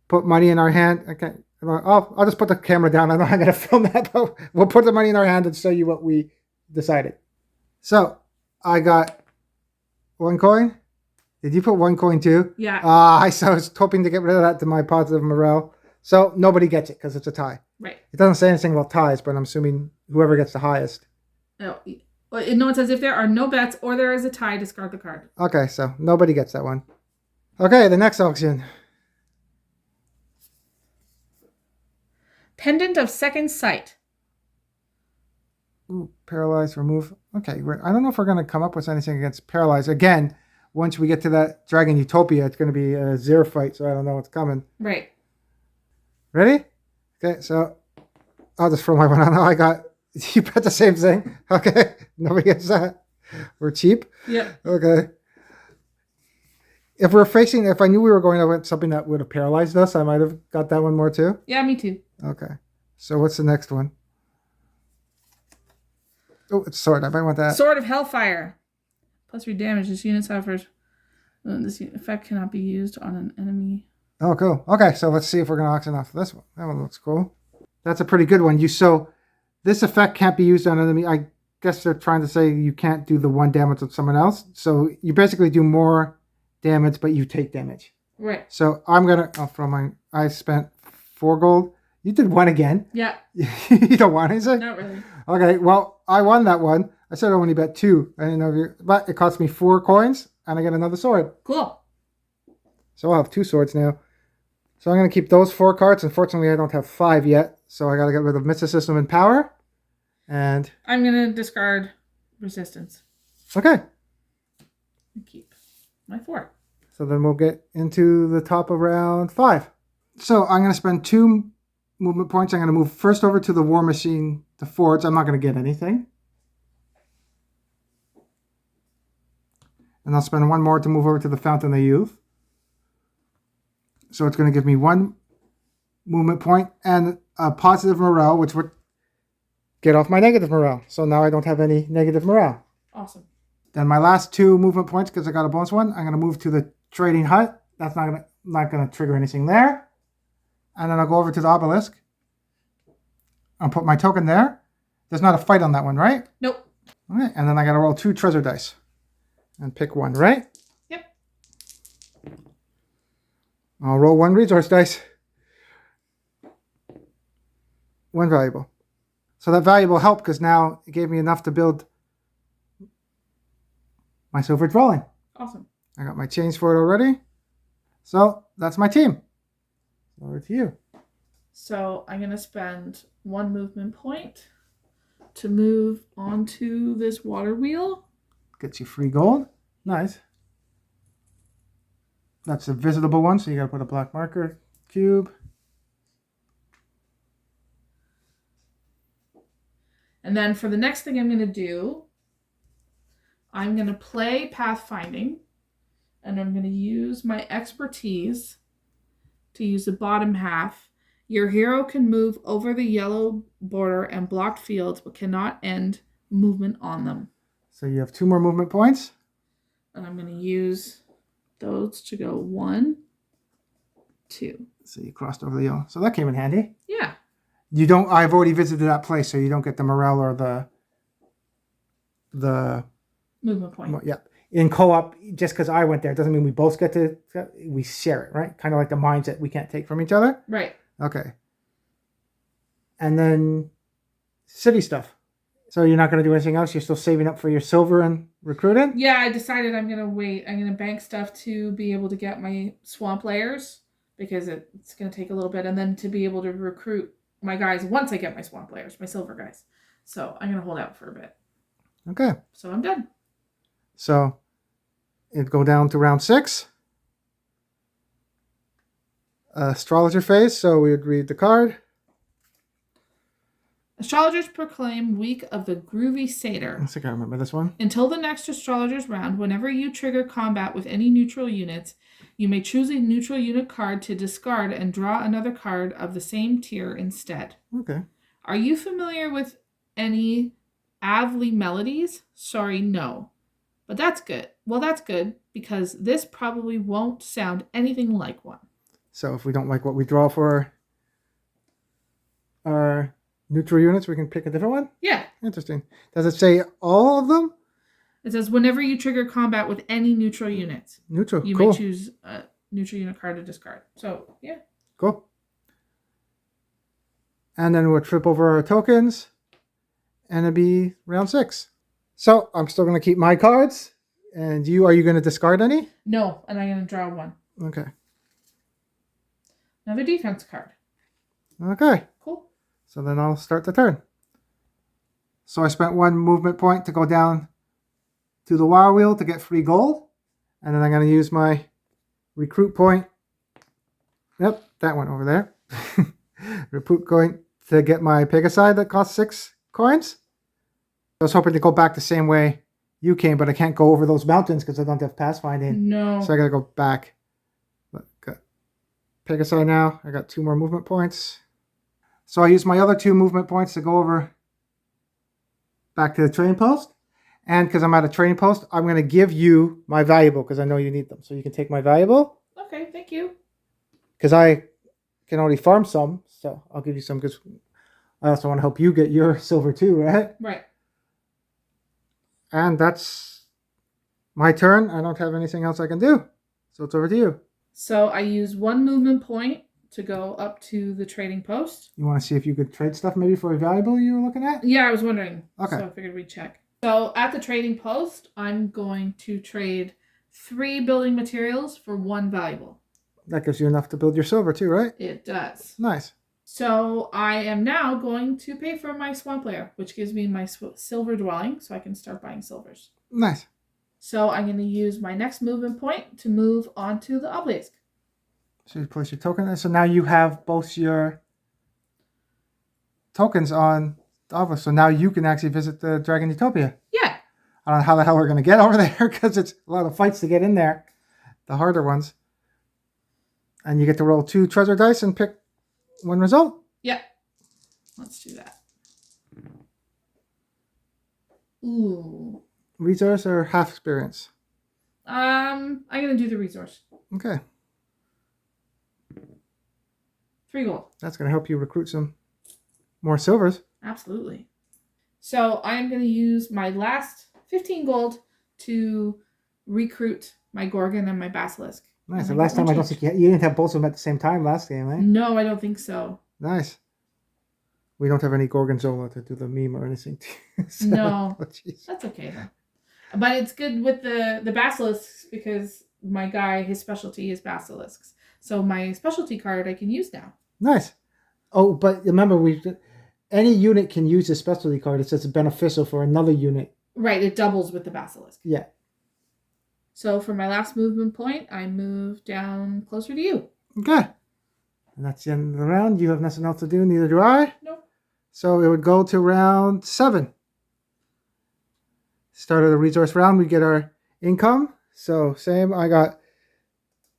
put money in our hand. Okay. I'll just put the camera down. I know I'm going to film that, but we'll put the money in our hand and show you what we decided. So, I got 1 coin. Did you put 1 coin too? Yeah. I was hoping to get rid of that to my positive morale. So, nobody gets it because it's a tie. Right. It doesn't say anything about ties, but I'm assuming whoever gets the highest. No, it says if there are no bets or there is a tie, discard the card. Okay, so nobody gets that one. Okay, the next auction. Pendant of Second Sight. Ooh, paralyze, remove. Okay, I don't know if we're going to come up with anything against paralyze. Again, once we get to that Dragon Utopia, it's going to be a zero fight, so I don't know what's coming. Right. Ready? Okay, so I'll just throw my one on. You bet the same thing. Okay, nobody gets that. We're cheap. Yeah. Okay. If I knew we were going to something that would have paralyzed us, I might have got that one more too. Yeah, me too. Okay. So what's the next one? Oh, it's sword. I might want that. Sword of Hellfire. +3 damage. This unit suffers. This effect cannot be used on an enemy. Oh, cool. Okay, so let's see if we're going to auction off this one. That one looks cool. That's a pretty good one. So this effect can't be used on an enemy. I guess they're trying to say you can't do the 1 damage with someone else. So you basically do more damage, but you take damage. Right. So I'm going to, I spent 4 gold. You did 1 again. Yeah. You don't want anything? Not really. Okay, well, I won that one. I said I only bet 2. I didn't know but it cost me 4 coins, and I get another sword. Cool. So I'll have 2 swords now. So I'm going to keep those 4 cards. Unfortunately, I don't have 5 yet. So I got to get rid of Mysticism and Power. And I'm going to discard Resistance. Okay. And keep my 4. So then we'll get into the top of round 5. So I'm going to spend 2 movement points. I'm going to move first over to the War Machine, the Forge. I'm not going to get anything. And I'll spend 1 more to move over to the Fountain of Youth. So it's going to give me 1 movement point and a positive morale, which would get off my negative morale. So now I don't have any negative morale. Awesome. Then my last 2 movement points, because I got a bonus one, I'm going to move to the Trading Hut. That's not going to trigger anything there. And then I'll go over to the Obelisk. I'll put my token there. There's not a fight on that one, right? Nope. All right, and then I got to roll 2 treasure dice and pick 1, right? Yep. I'll roll 1 resource dice. 1 valuable. So that valuable helped because now it gave me enough to build my silver dwelling. Awesome. I got my chains for it already. So that's my team. Over to you. So I'm going to spend 1 movement point to move onto this water wheel. Gets you free gold. Nice. That's a visitable one, so you got to put a black marker cube. And then for the next thing I'm going to do, I'm going to play pathfinding, and I'm going to use my expertise to use the bottom half. Your hero can move over the yellow border and blocked fields, but cannot end movement on them. So you have 2 more movement points. And I'm going to use those to go 1, 2. So you crossed over the yellow. So that came in handy. Yeah. You don't. I've already visited that place, so you don't get the morale or the movement point. Yeah. In co-op, just because I went there doesn't mean we both get to. We share it, right? Kind of like the mines that we can't take from each other. Right. Okay. And then city stuff. So you're not going to do anything else? You're still saving up for your silver and recruiting? Yeah, I decided I'm going to wait. I'm going to bank stuff to be able to get my swamp layers because it's going to take a little bit. And then to be able to recruit my guys once I get my swamp layers, my silver guys. So I'm going to hold out for a bit. Okay. So I'm done. So it'd go down to round 6. Astrologer phase. So we would read the card. Astrologers proclaim week of the Groovy Satyr. I think I remember this one. Until the next astrologer's round, whenever you trigger combat with any neutral units, you may choose a neutral unit card to discard and draw another card of the same tier instead. Okay. Are you familiar with any Avli melodies? Sorry, no. But that's good. Well, that's good because this probably won't sound anything like one. So if we don't like what we draw for our neutral units, we can pick a different one? Yeah. Interesting. Does it say all of them? It says whenever you trigger combat with any neutral units, Neutral. you Cool. may choose a neutral unit card to discard. So, yeah. Cool. And then we'll trip over our tokens, and it'll be round 6. So I'm still going to keep my cards. And are you going to discard any? No, and I'm going to draw one. Okay. Another defense card. Okay. Cool. So then I'll start the turn. So I spent 1 movement point to go down to the wire wheel to get free gold. And then I'm going to use my recruit point. Yep, that one over there. Recruit point to get my Pegasi that costs 6 coins. I was hoping to go back the same way you came, but I can't go over those mountains because I don't have pathfinding. No. So I got to go back. But got Pegasi now. I got 2 more movement points. So I use my other 2 movement points to go over back to the trading post. And because I'm at a trading post, I'm going to give you my valuable because I know you need them. So you can take my valuable. Okay, thank you. Because I can already farm some. So I'll give you some because I also want to help you get your silver too, right? Right. And that's my turn. I don't have anything else I can do. So it's over to you. So I use 1 movement point to go up to the trading post. You want to see if you could trade stuff maybe for a valuable you were looking at? Yeah, I was wondering. Okay. So I figured we'd check. So at the trading post, I'm going to trade 3 building materials for 1 valuable. That gives you enough to build your silver too, right? It does. Nice. So I am now going to pay for my swamp layer, which gives me my silver dwelling, so I can start buying silvers. Nice. So I'm going to use my next movement point to move onto the obelisk. So you place your token there. So now you have both your tokens on the obelisk. So now you can actually visit the Dragon Utopia. Yeah. I don't know how the hell we're going to get over there because it's a lot of fights to get in there. The harder ones. And you get to roll 2 treasure dice and pick 1 result. Yeah. Let's do that. Ooh. Resource or half experience? I'm going to do the resource. Okay. 3 gold. That's going to help you recruit some more silvers. Absolutely. So I'm going to use my last 15 gold to recruit my Gorgon and my Basilisk. Nice. The last time I don't think you didn't have both of them at the same time last game, eh? No, I don't think so. Nice. We don't have any Gorgonzola to do the meme or anything. So, No. oh, jeez. That's okay though. But it's good with the basilisks because my guy, his specialty is basilisks. So my specialty card I can use now. Nice. Oh, but remember, any unit can use a specialty card. It says it's beneficial for another unit. Right, it doubles with the basilisk. Yeah. So for my last movement point, I move down closer to you. Okay. And that's the end of the round. You have nothing else to do, neither do I. Nope. So it would go to round 7. Start of the resource round, we get our income. So same, I got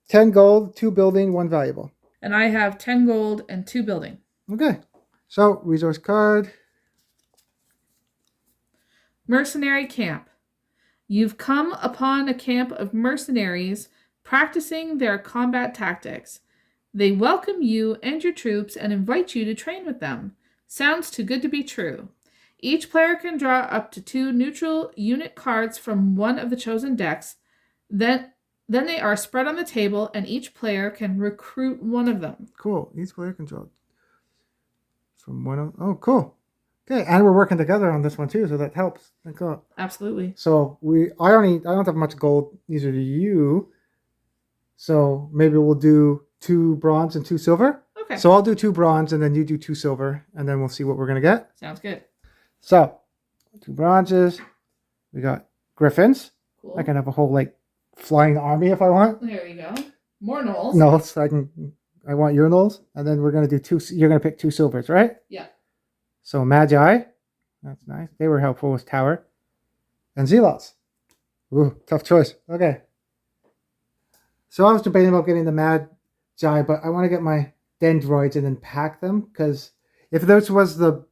10 gold, 2 building, 1 valuable. And I have 10 gold and 2 building. Okay. So resource card. Mercenary camp. You've come upon a camp of mercenaries practicing their combat tactics. They welcome you and your troops and invite you to train with them. Sounds too good to be true. Each player can draw up to 2 neutral unit cards from one of the chosen decks. Then they are spread on the table, and each player can recruit one of them. Cool. Each player can draw from one of... Oh, cool. Okay, and we're working together on this one too, so that helps. Cool. Absolutely. So I don't have much gold, neither do you. So maybe we'll do 2 bronze and 2 silver. Okay. So I'll do 2 bronze and then you do 2 silver, and then we'll see what we're gonna get. Sounds good. So 2 bronzes. We got griffins. Cool. I can have a whole flying army if I want. There you go. More knolls. Knolls. I want your knolls, and then we're gonna do 2. You're gonna pick 2 silvers, right? Yeah. So Magi, that's nice. They were helpful with Tower. And Zealots. Ooh, tough choice. Okay. So I was debating about getting the Magi, but I want to get my Dendroids and then pack them, because if this was the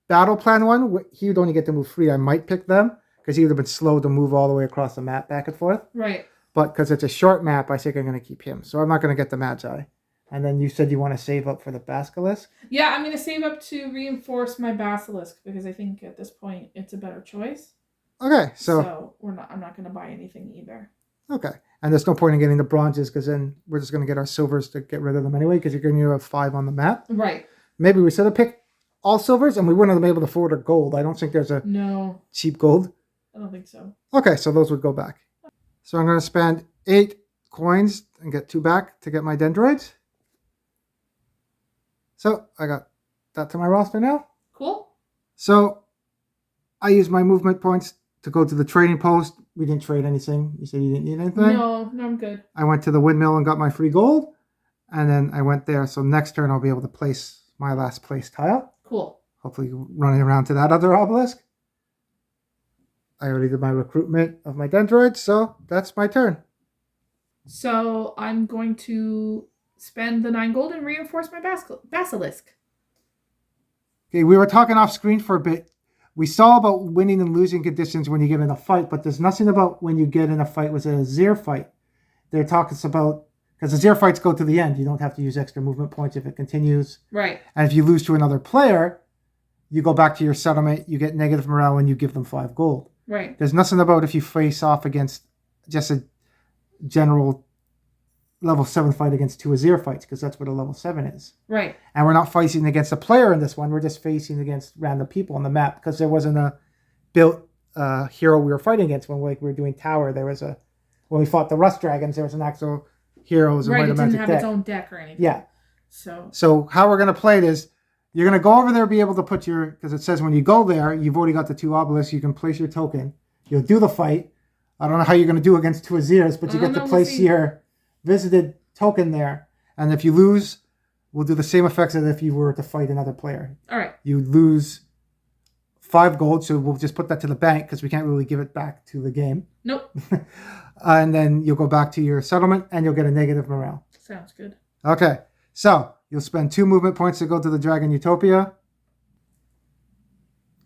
battle plan one, he would only get to move 3. I might pick them, because he would have been slow to move all the way across the map back and forth. Right. But because it's a short map, I think I'm going to keep him. So I'm not going to get the Magi. And then you said you want to save up for the Basilisk? Yeah, I'm going to save up to reinforce my Basilisk because I think at this point it's a better choice. Okay, so I'm not going to buy anything either. Okay, and there's no point in getting the bronzes because then we're just going to get our silvers to get rid of them anyway because you're going to have 5 on the map. Right. Maybe we should have picked all silvers and we wouldn't have been able to afford a gold. I don't think there's a cheap gold. I don't think so. Okay, so those would go back. So I'm going to spend 8 coins and get 2 back to get my Dendroids. So I got that to my roster now. Cool. So I used my movement points to go to the trading post. We didn't trade anything. You said you didn't need anything? No, I'm good. I went to the windmill and got my free gold. And then I went there. So next turn I'll be able to place my last place tile. Cool. Hopefully running around to that other obelisk. I already did my recruitment of my Dendroids. So that's my turn. So I'm going to spend the 9 gold and reinforce my Basilisk. Okay, we were talking off screen for a bit. We saw about winning and losing conditions when you get in a fight, but there's nothing about when you get in a fight with a Azure fight. They're talking about, because Azure fights go to the end. You don't have to use extra movement points if it continues. Right. And if you lose to another player, you go back to your settlement, you get negative morale, and you give them 5 gold. Right. There's nothing about if you face off against just a general level 7 fight against 2 Azure fights, because that's what a level 7 is. Right. And we're not fighting against a player in this one. We're just facing against random people on the map, because there wasn't a built hero we were fighting against when we were doing Tower. There was when we fought the Rust Dragons, there was an actual hero. Right, it didn't have its own deck or anything. Yeah. So how we're going to play it is, you're going to go over there, be able to put because it says when you go there, you've already got the 2 obelisks, you can place your token. You'll do the fight. I don't know how you're going to do against 2 Azures, but you get to place your visited token there. And if you lose, we'll do the same effects as if you were to fight another player. All right. You lose 5 gold, so we'll just put that to the bank because we can't really give it back to the game. Nope. And then you'll go back to your settlement and you'll get a negative morale. Sounds good. Okay, so you'll spend 2 movement points to go to the Dragon Utopia.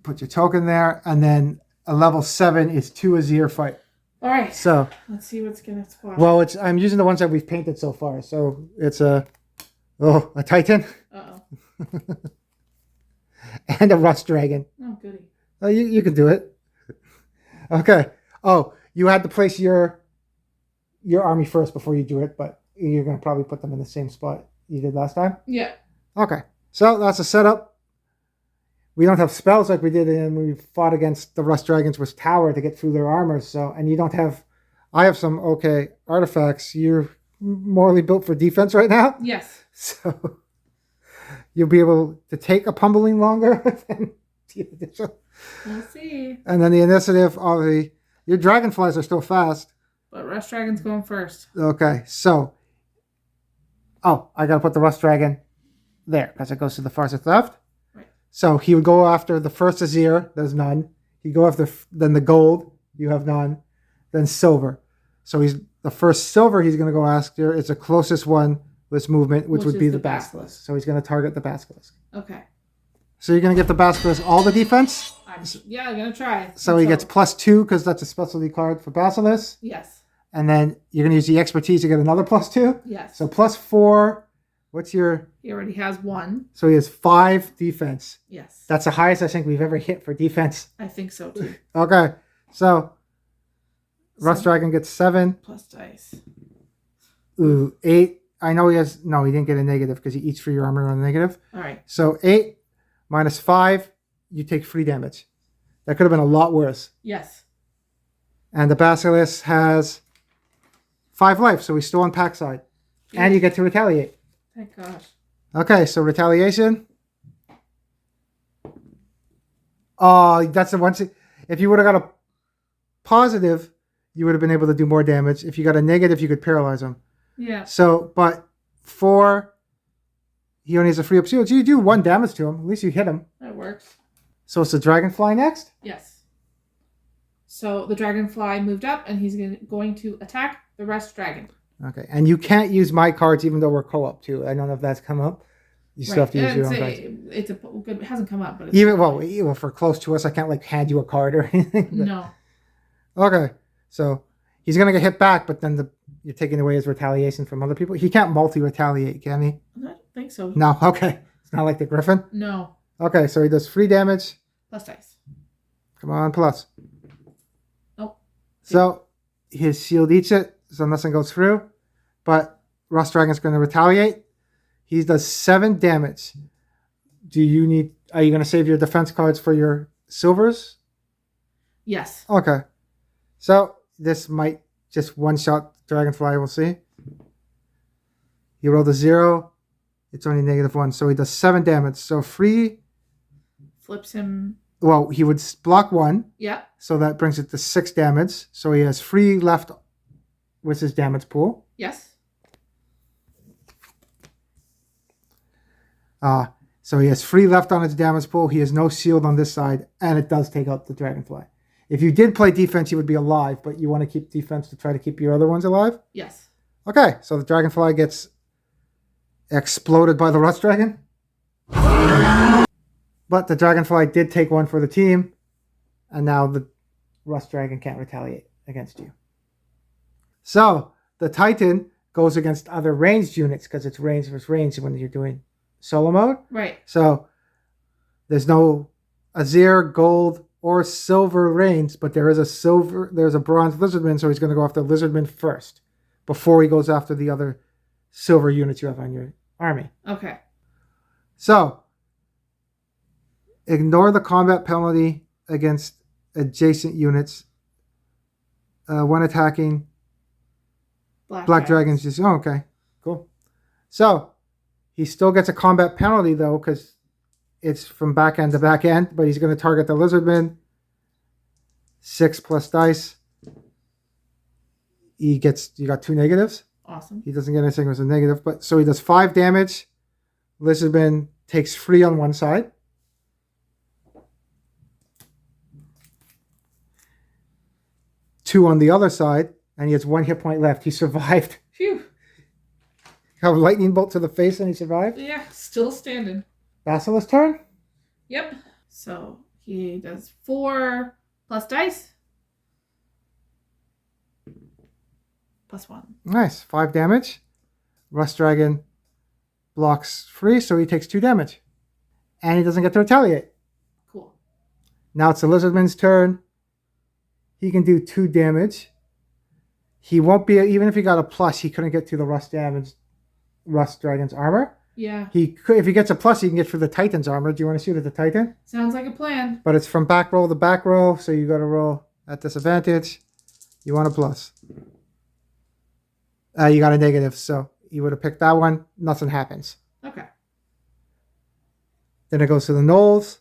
Put your token there, and then a level 7 is 2 Azure fight. All right. So let's see what's gonna squash. Well, I'm using the ones that we've painted so far. So it's a Titan. Uh-oh. And a Rust Dragon. Oh, goody. Oh, you can do it. Okay. Oh, you had to place your army first before you do it, but you're going to probably put them in the same spot you did last time? Yeah. Okay. So that's a setup. we don't have spells like we did when we fought against the Rust Dragons with Tower to get through their armor. So, and you don't have, I have some okay artifacts. You're morally built for defense right now. Yes. So you'll be able to take a pummeling longer than the initial. We'll see. And then the initiative, obviously, your dragonflies are still fast. But Rust Dragon's going first. Okay, so, I got to put the Rust Dragon there because it goes to the farthest left. Right. So he would go after the first Azure, there's none. He'd go after, then the gold, you have none. Then silver. So he's the first silver he's going to go after is the closest one with movement, which would be the Basilisk. So he's going to target the Basilisk. Okay. So you're going to get the Basilisk all the defense? I'm going to try. So he gets +2 because that's a specialty card for Basilisk. Yes. And then you're going to use the expertise to get another +2. Yes. So +4. What's your... He already has 1. So he has 5 defense. Yes. That's the highest I think we've ever hit for defense. I think so too. Okay. So Rust Dragon gets 7. Plus dice. Ooh, 8. I know he has... No, he didn't get a negative because he eats for your armor on a negative. All right. So 8 minus 5, you take 3 damage. That could have been a lot worse. Yes. And the Basilisk has 5 life, so he's still on pack side. Yeah. And you get to retaliate. Thank gosh. Okay, so retaliation. Oh, that's the one. If you would have got a positive, you would have been able to do more damage. If you got a negative, you could paralyze him. Yeah. So, but 4, he only has a free up shield. So you do 1 damage to him. At least you hit him. That works. So it's the Dragonfly next? Yes. So the Dragonfly moved up, and he's going to attack the Rust Dragon. Okay, and you can't use my cards even though we're co-op too. I don't know if that's come up. You still have to use your own cards. It hasn't come up, but even for close to us, I can't like hand you a card or anything. But, no. Okay, so he's gonna get hit back, but then you're taking away his retaliation from other people. He can't multi-retaliate, can he? I don't think so. No. Okay, it's not like the Griffin. No. Okay, so he does 3 damage. Plus dice. Come on, plus. Nope. So his shield eats it, so nothing goes through. But Rust Dragon's going to retaliate. He does 7 damage. Are you going to save your defense cards for your silvers? Yes. Okay. So this might just one-shot Dragonfly, we'll see. He rolled a 0. It's only -1, so he does 7 damage. So free... Flips him. Well, he would block 1. Yeah. So that brings it to 6 damage. So he has 3 left with his damage pool. Yes. So he has 3 left on his damage pool. He has no shield on this side, and it does take out the Dragonfly. If you did play defense, you would be alive, but you want to keep defense to try to keep your other ones alive? Yes. Okay, so the Dragonfly gets exploded by the Rust Dragon. But the Dragonfly did take 1 for the team, and now the Rust Dragon can't retaliate against you. So the Titan goes against other ranged units because it's range versus range when you're doing solo mode. Right. So there's no Azure, gold, or silver range, but there's a bronze lizardman, so he's going to go after lizardman first before he goes after the other silver units you have on your army. Okay. So ignore the combat penalty against adjacent units when attacking. Black Dragons just... Oh, okay. Cool. So he still gets a combat penalty, though, because it's from back end to back end, but he's going to target the Lizardman. 6 plus dice. You got 2 negatives. Awesome. He doesn't get anything with a negative, but so he does 5 damage. Lizardman takes 3 on one side. Two on the other side, and he has 1 hit point left. He survived. Phew. Have a lightning bolt to the face and he survived. Yeah, still standing. Basilisk turn? Yep. So he does 4 plus dice. Plus 1. Nice. 5 damage. Rust Dragon blocks free, so he takes 2 damage. And he doesn't get to retaliate. Cool. Now it's the Lizardman's turn. He can do 2 damage. He won't be, even if he got a plus, he couldn't get to the Rust Dragon's armor. Yeah. He could, if he gets a plus, he can get through the Titan's armor. Do you want to shoot at the Titan? Sounds like a plan. But it's from back row to back row, so you got to roll at disadvantage. You want a plus. You got a negative, so you would have picked that one. Nothing happens. Okay. Then it goes to the Gnolls.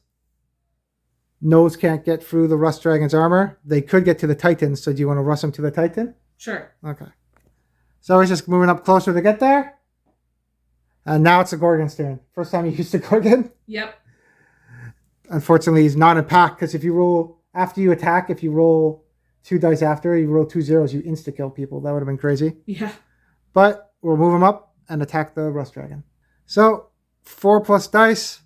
Gnolls can't get through the Rust Dragon's armor. They could get to the Titan, so do you want to rush them to the Titan? Sure. Okay. So he's just moving up closer to get there. And now it's the Gorgon's turn. First time you used the Gorgon. Yep. Unfortunately, he's not in pack, because if you roll, after you attack, if you roll 2 dice after, you roll 2 zeros, you insta-kill people. That would have been crazy. Yeah. But we'll move him up and attack the Rust Dragon. So, 4 plus dice.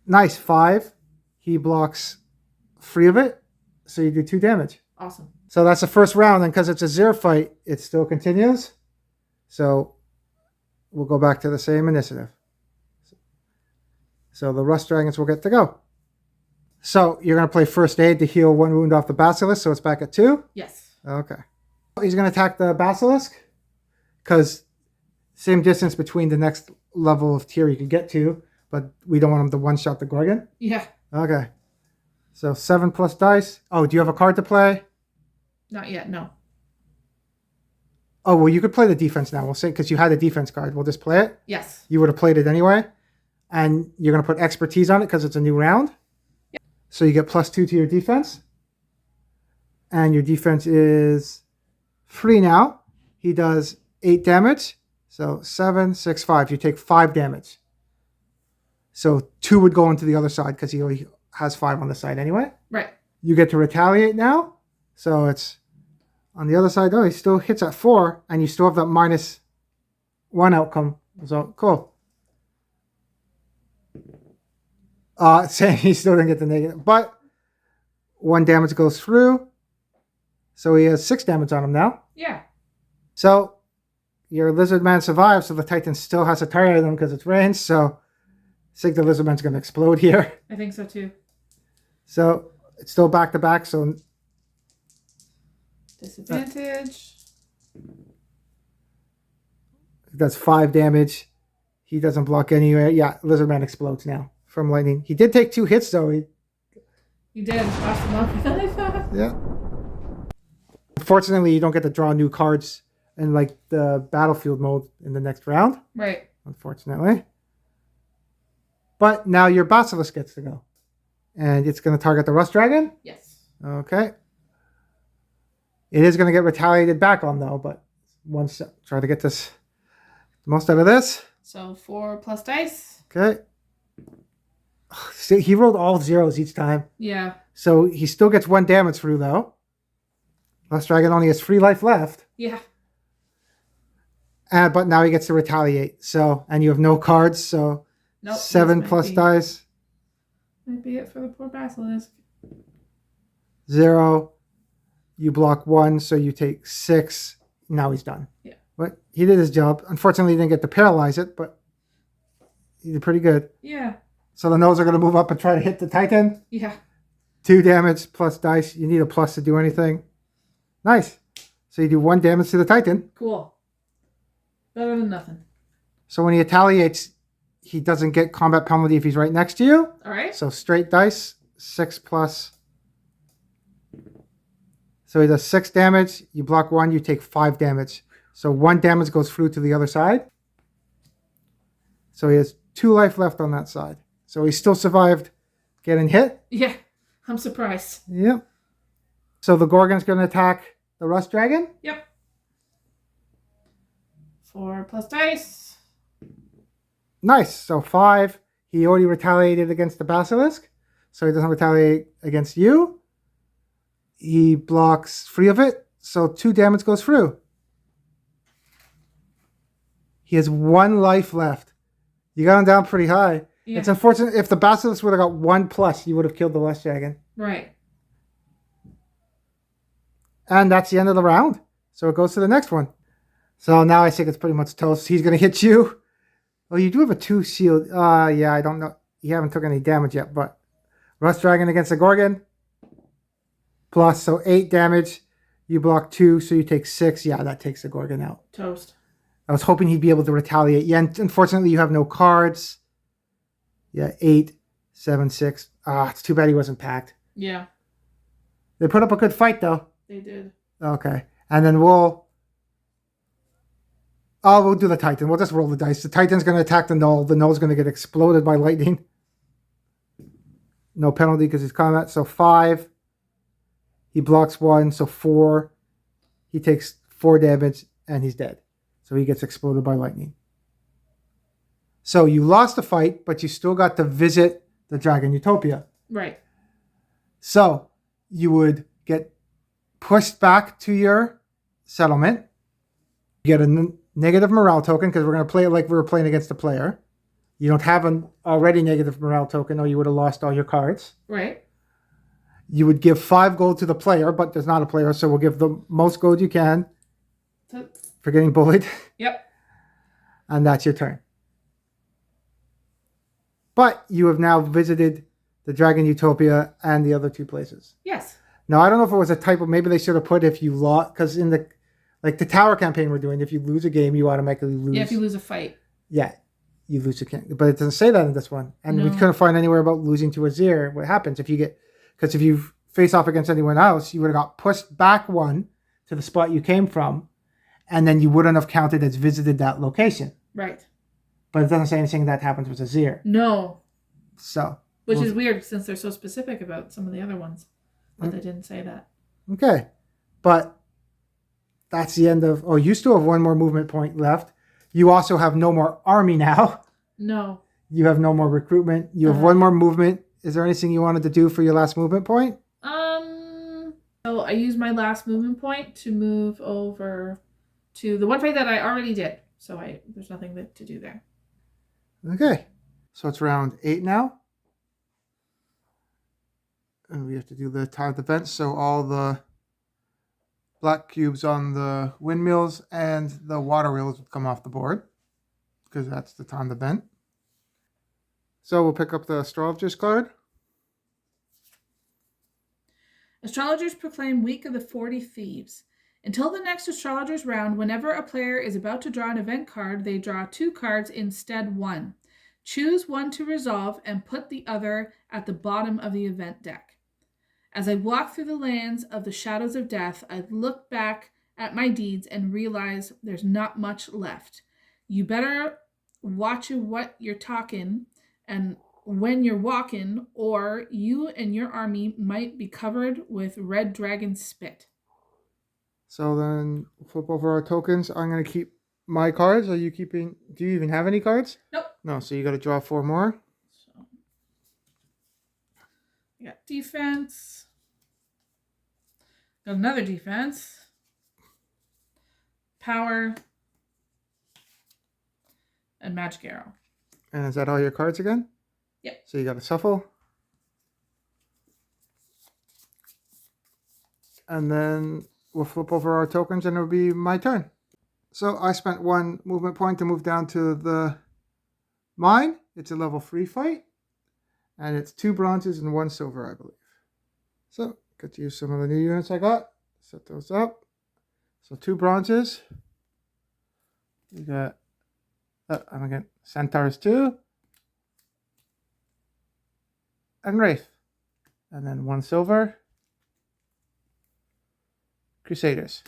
Nice, 5. He blocks 3 of it, so you do 2 damage. Awesome. So that's the first round, and because it's a 0 fight, it still continues. So we'll go back to the same initiative. So the Rust Dragons will get to go. So you're going to play First Aid to heal 1 wound off the Basilisk, so it's back at 2? Yes. Okay. He's going to attack the Basilisk, because same distance between the next level of tier you can get to, but we don't want him to one-shot the Gorgon. Yeah. Okay. So 7 plus dice. Oh, do you have a card to play? Not yet, no. Oh, well, you could play the defense now. We'll say, because you had a defense card. We'll just play it. Yes. You would have played it anyway. And you're going to put expertise on it because it's a new round. Yep. So you get +2 to your defense. And your defense is 3 now. He does 8 damage. So 7, 6, 5. You take 5 damage. So 2 would go into the other side because he only has 5 on the side anyway. Right. You get to retaliate now. So it's on the other side. Oh, he still hits at 4. And you still have that -1 outcome. So cool. Saying he still didn't get the negative. But 1 damage goes through. So he has 6 damage on him now. Yeah. So your Lizard Man survives. So the Titan still has to target him because it's ranged. So I think the Lizard Man's going to explode here. I think so too. So it's still back to back. So disadvantage. That's 5 damage. He doesn't block anywhere. Yeah, Lizard Man explodes now from lightning. He did take 2 hits though. You did. Lost him longer than I thought. Yeah. Unfortunately, you don't get to draw new cards in like the battlefield mode in the next round. Right. Unfortunately. But now your Basilisk gets to go. And it's going to target the Rust Dragon. Yes. Okay. It is going to get retaliated back on though, but once try to get this the most out of this. So 4 plus dice. Okay. See, he rolled all zeros each time. Yeah. So he still gets 1 damage through though. Rust Dragon only has 3 life left. Yeah. But now he gets to retaliate. So, and you have no cards, so Nope, 7 plus dice. Might be it for the poor Basilisk. 0. You block 1, so you take 6. Now he's done. Yeah. But he did his job. Unfortunately, he didn't get to paralyze it, but he did pretty good. Yeah. So the Gnolls are going to move up and try to hit the Titan. Yeah. 2 damage plus dice. You need a plus to do anything. Nice. So you do 1 damage to the Titan. Cool. Better than nothing. So when he retaliates, he doesn't get combat penalty if he's right next to you. All right. So straight dice, 6 plus. So he does 6 damage. You block 1, you take 5 damage. So 1 damage goes through to the other side. So he has 2 life left on that side. So he still survived getting hit. Yeah. I'm surprised. Yep. So the Gorgon's going to attack the Rust Dragon. Yep. 4 plus dice. Nice. So 5. He already retaliated against the Basilisk. So he doesn't retaliate against you. He blocks 3 of it. So 2 damage goes through. He has 1 life left. You got him down pretty high. Yeah. It's unfortunate. If the Basilisk would have got 1 plus, you would have killed the Rust Dragon. Right. And that's the end of the round. So it goes to the next one. So now I think it's pretty much toast. He's going to hit you. Oh, you do have a 2 shield. Yeah, I don't know. You haven't took any damage yet, but Rust Dragon against the Gorgon. Plus, so 8 damage. You block 2, so you take 6. Yeah, that takes the Gorgon out. Toast. I was hoping he'd be able to retaliate. Yeah, unfortunately, you have no cards. Yeah, 8, 7, 6. Ah, it's too bad he wasn't packed. Yeah. They put up a good fight, though. They did. Okay. And then we'll do the Titan. We'll just roll the dice. The Titan's going to attack the Null. The Null's going to get exploded by lightning. No penalty because he's combat. So 5. He blocks 1. So 4. He takes 4 damage and he's dead. So he gets exploded by lightning. So you lost the fight, but you still got to visit the Dragon Utopia. Right. So you would get pushed back to your settlement. You get a negative morale token because we're going to play it like we were playing against the player. You don't have an already negative morale token or you would have lost all your cards. Right. You would give 5 gold to the player, but there's not a player, so we'll give the most gold you can for getting bullied. Yep. And that's your turn. But you have now visited the Dragon Utopia and the other 2 places. Yes. Now, I don't know if it was a typo. Maybe they should have put if you lost, because in the tower campaign we're doing, if you lose a game, you automatically lose. Yeah, if you lose a fight. Yeah, you lose a game. But it doesn't say that in this one. And we couldn't find anywhere about losing to Azure. What happens if you get, because if you face off against anyone else, you would have got pushed back 1 to the spot you came from, and then you wouldn't have counted as visited that location. Right. But it doesn't say anything that happens with Azure. No. So. Which is weird since they're so specific about some of the other ones. But they didn't say that. Okay. But that's the end of... Oh, you still have 1 more movement point left. You also have no more army now. No. You have no more recruitment. You have 1 more movement. Is there anything you wanted to do for your last movement point? So I used my last movement point to move over to the one fight that I already did. So there's nothing to do there. Okay. So it's round 8 now. And we have to do the timed events. So all the black cubes on the windmills and the water wheels would come off the board, because that's the timed event. So we'll pick up the Astrologer's card. Astrologers proclaim Week of the 40 Thieves. Until the next Astrologer's round, whenever a player is about to draw an event card, they draw 2 cards instead 1. Choose 1 to resolve and put the other at the bottom of the event deck. As I walk through the lands of the shadows of death, I look back at my deeds and realize there's not much left. You better watch what you're talking and when you're walking, or you and your army might be covered with red dragon spit. So then flip over our tokens. I'm going to keep my cards. Are you keeping... Do you even have any cards? Nope. No, so you got to draw 4 more. So, we got defense. Got another defense. Power. And magic arrow. And is that all your cards again? Yep. So you got to shuffle. And then we'll flip over our tokens and it'll be my turn. So I spent 1 movement point to move down to the mine. It's a level 3 fight. And it's 2 bronzes and 1 silver, I believe. So get to use some of the new units I got. Set those up. So 2 bronzes. We got, I'm going to get Centaurs 2. And Wraith. And then 1 silver. Crusaders.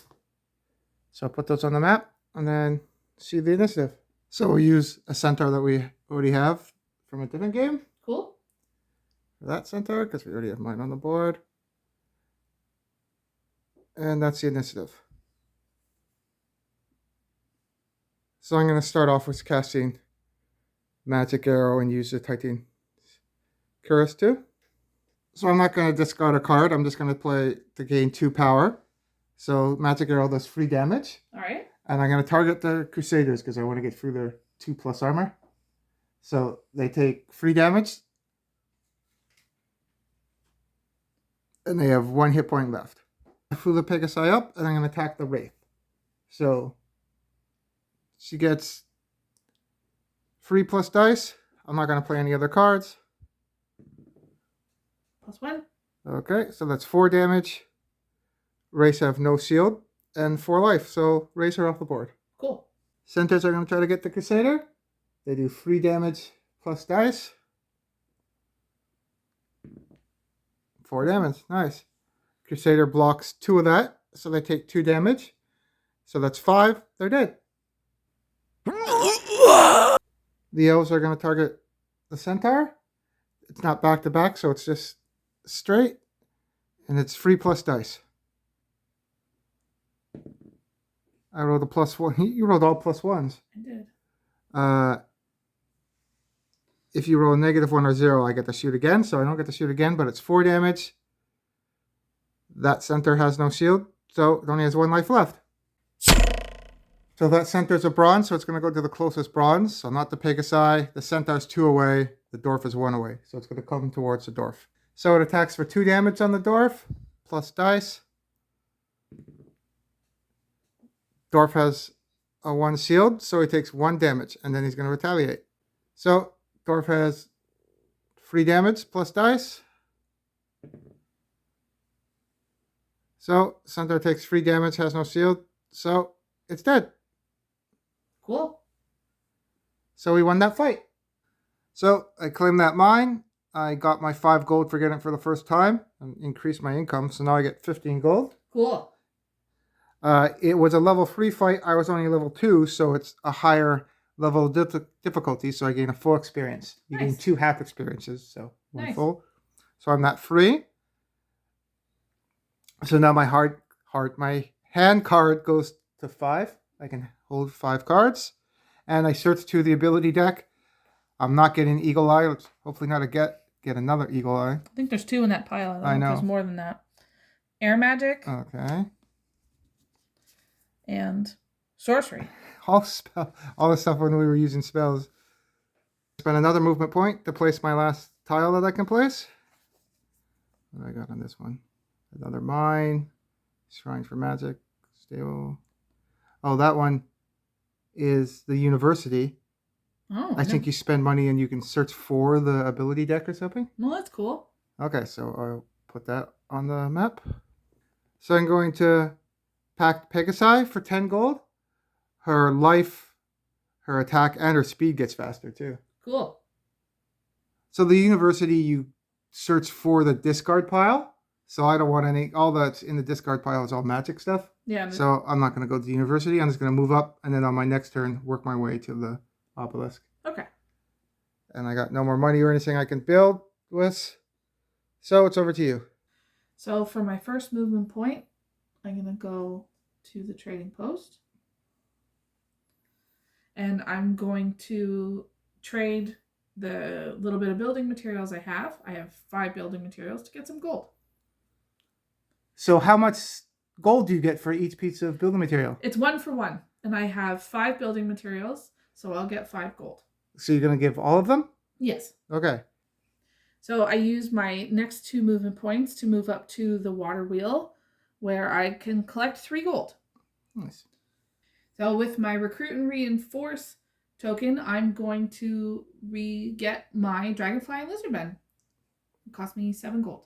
So put those on the map and then see the initiative. So we'll use a centaur that we already have from a different game. Cool. For that centaur, because we already have mine on the board. And that's the initiative. So I'm going to start off with casting Magic Arrow and use the Titan Cuirass 2. So I'm not going to discard a card. I'm just going to play to gain 2 power. So Magic Arrow does 3 damage. All right. And I'm going to target the Crusaders because I want to get through their 2+ armor. So they take 3 damage. And they have 1 hit point left. I flew the Pegasi up and I'm going to attack the Wraith. So she gets 3+ dice. I'm not going to play any other cards. +1. Okay, so that's 4 damage. Wraiths have no shield and 4 life, so Wraiths are off the board. Cool. Centers are going to try to get the Crusader. They do 3 damage plus dice. 4 damage. Nice. Crusader blocks 2 of that, so they take 2 damage. So that's 5. They're dead. The elves are going to target the centaur. It's not back to back, so it's just straight. And it's 3 plus dice. I rolled a +1. You rolled all +1s. I did. If you roll a -1 or 0, I get to shoot again. So I don't get to shoot again, but it's 4 damage. That centaur has no shield, so it only has 1 life left. So that centaur's a bronze, so it's going to go to the closest bronze. So not the Pegasi. The centaur's 2 away. The dwarf is 1 away. So it's going to come towards the dwarf. So it attacks for 2 damage on the dwarf, plus dice. Dwarf has a 1 shield, so he takes 1 damage, and then he's going to retaliate. So dwarf has 3 damage plus dice. So centaur takes 3 damage, has no shield, so it's dead. Cool. So we won that fight. So I claimed that mine. I got my 5 gold for getting it for the first time and increased my income. So now I get 15 gold. Cool. It was a level 3 fight. I was only level 2, so it's a higher level of difficulty. So I gain a full experience. You gain 2 half experiences, so 1 full. So I'm at 3. So now my my hand card goes to 5. I can hold 5 cards. And I search to the ability deck. I'm not getting Eagle Eye. Let's hopefully not get another Eagle Eye. I think there's 2 in that pile. I know. There's more than that. Air magic. Okay. And sorcery. All the stuff when we were using spells. Spend another movement point to place my last tile that I can place. What do I got on this one? Another mine. Shrine for magic. Stable. Oh, that one is the university. Oh, I think you spend money and you can search for the ability deck or something. Well, that's cool. Okay, so I'll put that on the map. So I'm going to pack Pegasi for 10 gold. Her life, her attack, and her speed gets faster too. Cool. So the university, you search for the discard pile. So I don't want any, all that's in the discard pile is all magic stuff. Yeah. So I'm not going to go to the university. I'm just going to move up and then on my next turn, work my way to the obelisk. Okay. And I got no more money or anything I can build with. So it's over to you. So for my first movement point, I'm going to go to the trading post. And I'm going to trade the little bit of building materials I have. I have 5 building materials to get some gold. So how much gold do you get for each piece of building material? It's 1 for 1. And I have 5 building materials, so I'll get 5 gold. So you're going to give all of them? Yes. Okay. So I use my next 2 movement points to move up to the water wheel, where I can collect 3 gold. Nice. So with my recruit and reinforce token, I'm going to re-get my dragonfly and lizardmen. It cost me 7 gold.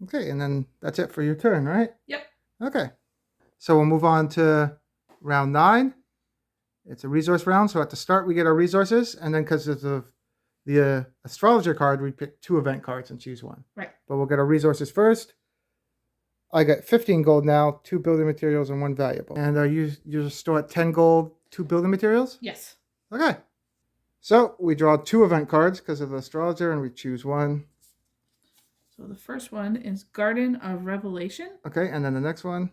Okay, and then that's it for your turn, right? Yep. Okay. So we'll move on to round 9. It's a resource round, so at the start we get our resources, and then because of the astrologer card, we pick 2 event cards and choose 1. Right. But we'll get our resources first. I got 15 gold now, 2 building materials, and 1 valuable. And you're still at 10 gold, 2 building materials? Yes. Okay. So we draw 2 event cards because of the astrologer, and we choose 1. So the first one is Garden of Revelation. Okay, and then the next one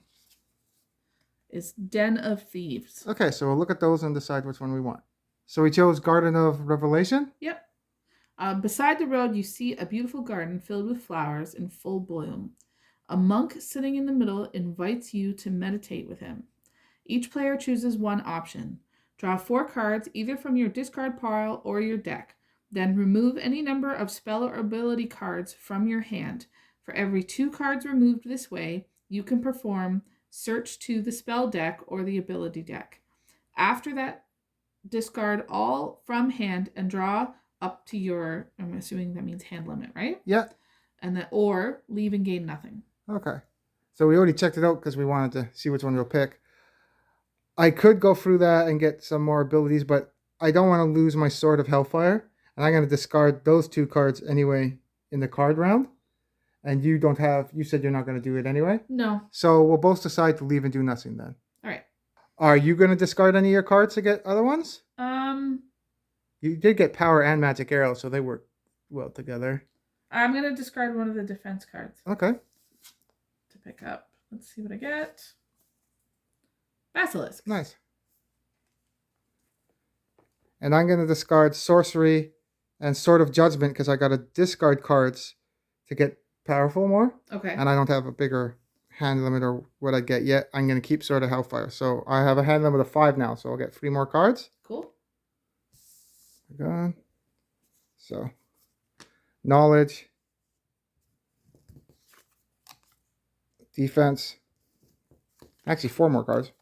is Den of Thieves. Okay, so we'll look at those and decide which one we want. So we chose Garden of Revelation? Yep. Beside the road, you see a beautiful garden filled with flowers in full bloom. A monk sitting in the middle invites you to meditate with him. Each player chooses 1 option. Draw 4 cards, either from your discard pile or your deck. Then remove any number of spell or ability cards from your hand. For every 2 cards removed this way, you can perform search to the spell deck or the ability deck. After that, discard all from hand and draw up to your, I'm assuming that means hand limit, right? Yeah. And then, or leave and gain nothing. Okay. So we already checked it out because we wanted to see which one we'll pick. I could go through that and get some more abilities, but I don't want to lose my Sword of Hellfire. And I'm going to discard those 2 cards anyway in the card round. And you don't have, you said you're not going to do it anyway. No. So we'll both decide to leave and do nothing then. All right. Are you going to discard any of your cards to get other ones? You did get Power and Magic Arrow, so they work well together. I'm going to discard one of the defense cards. Okay. To pick up. Let's see what I get. Basilisk. Nice. And I'm going to discard Sorcery and Sword of Judgment because I got to discard cards to get powerful more. Okay. And I don't have a bigger hand limit or what I get yet. I'm going to keep Sword of Hellfire. So I have a hand limit of 5 now, so I'll get 3 more cards. Cool. Gone. So, knowledge, defense. Actually, 4 more cards.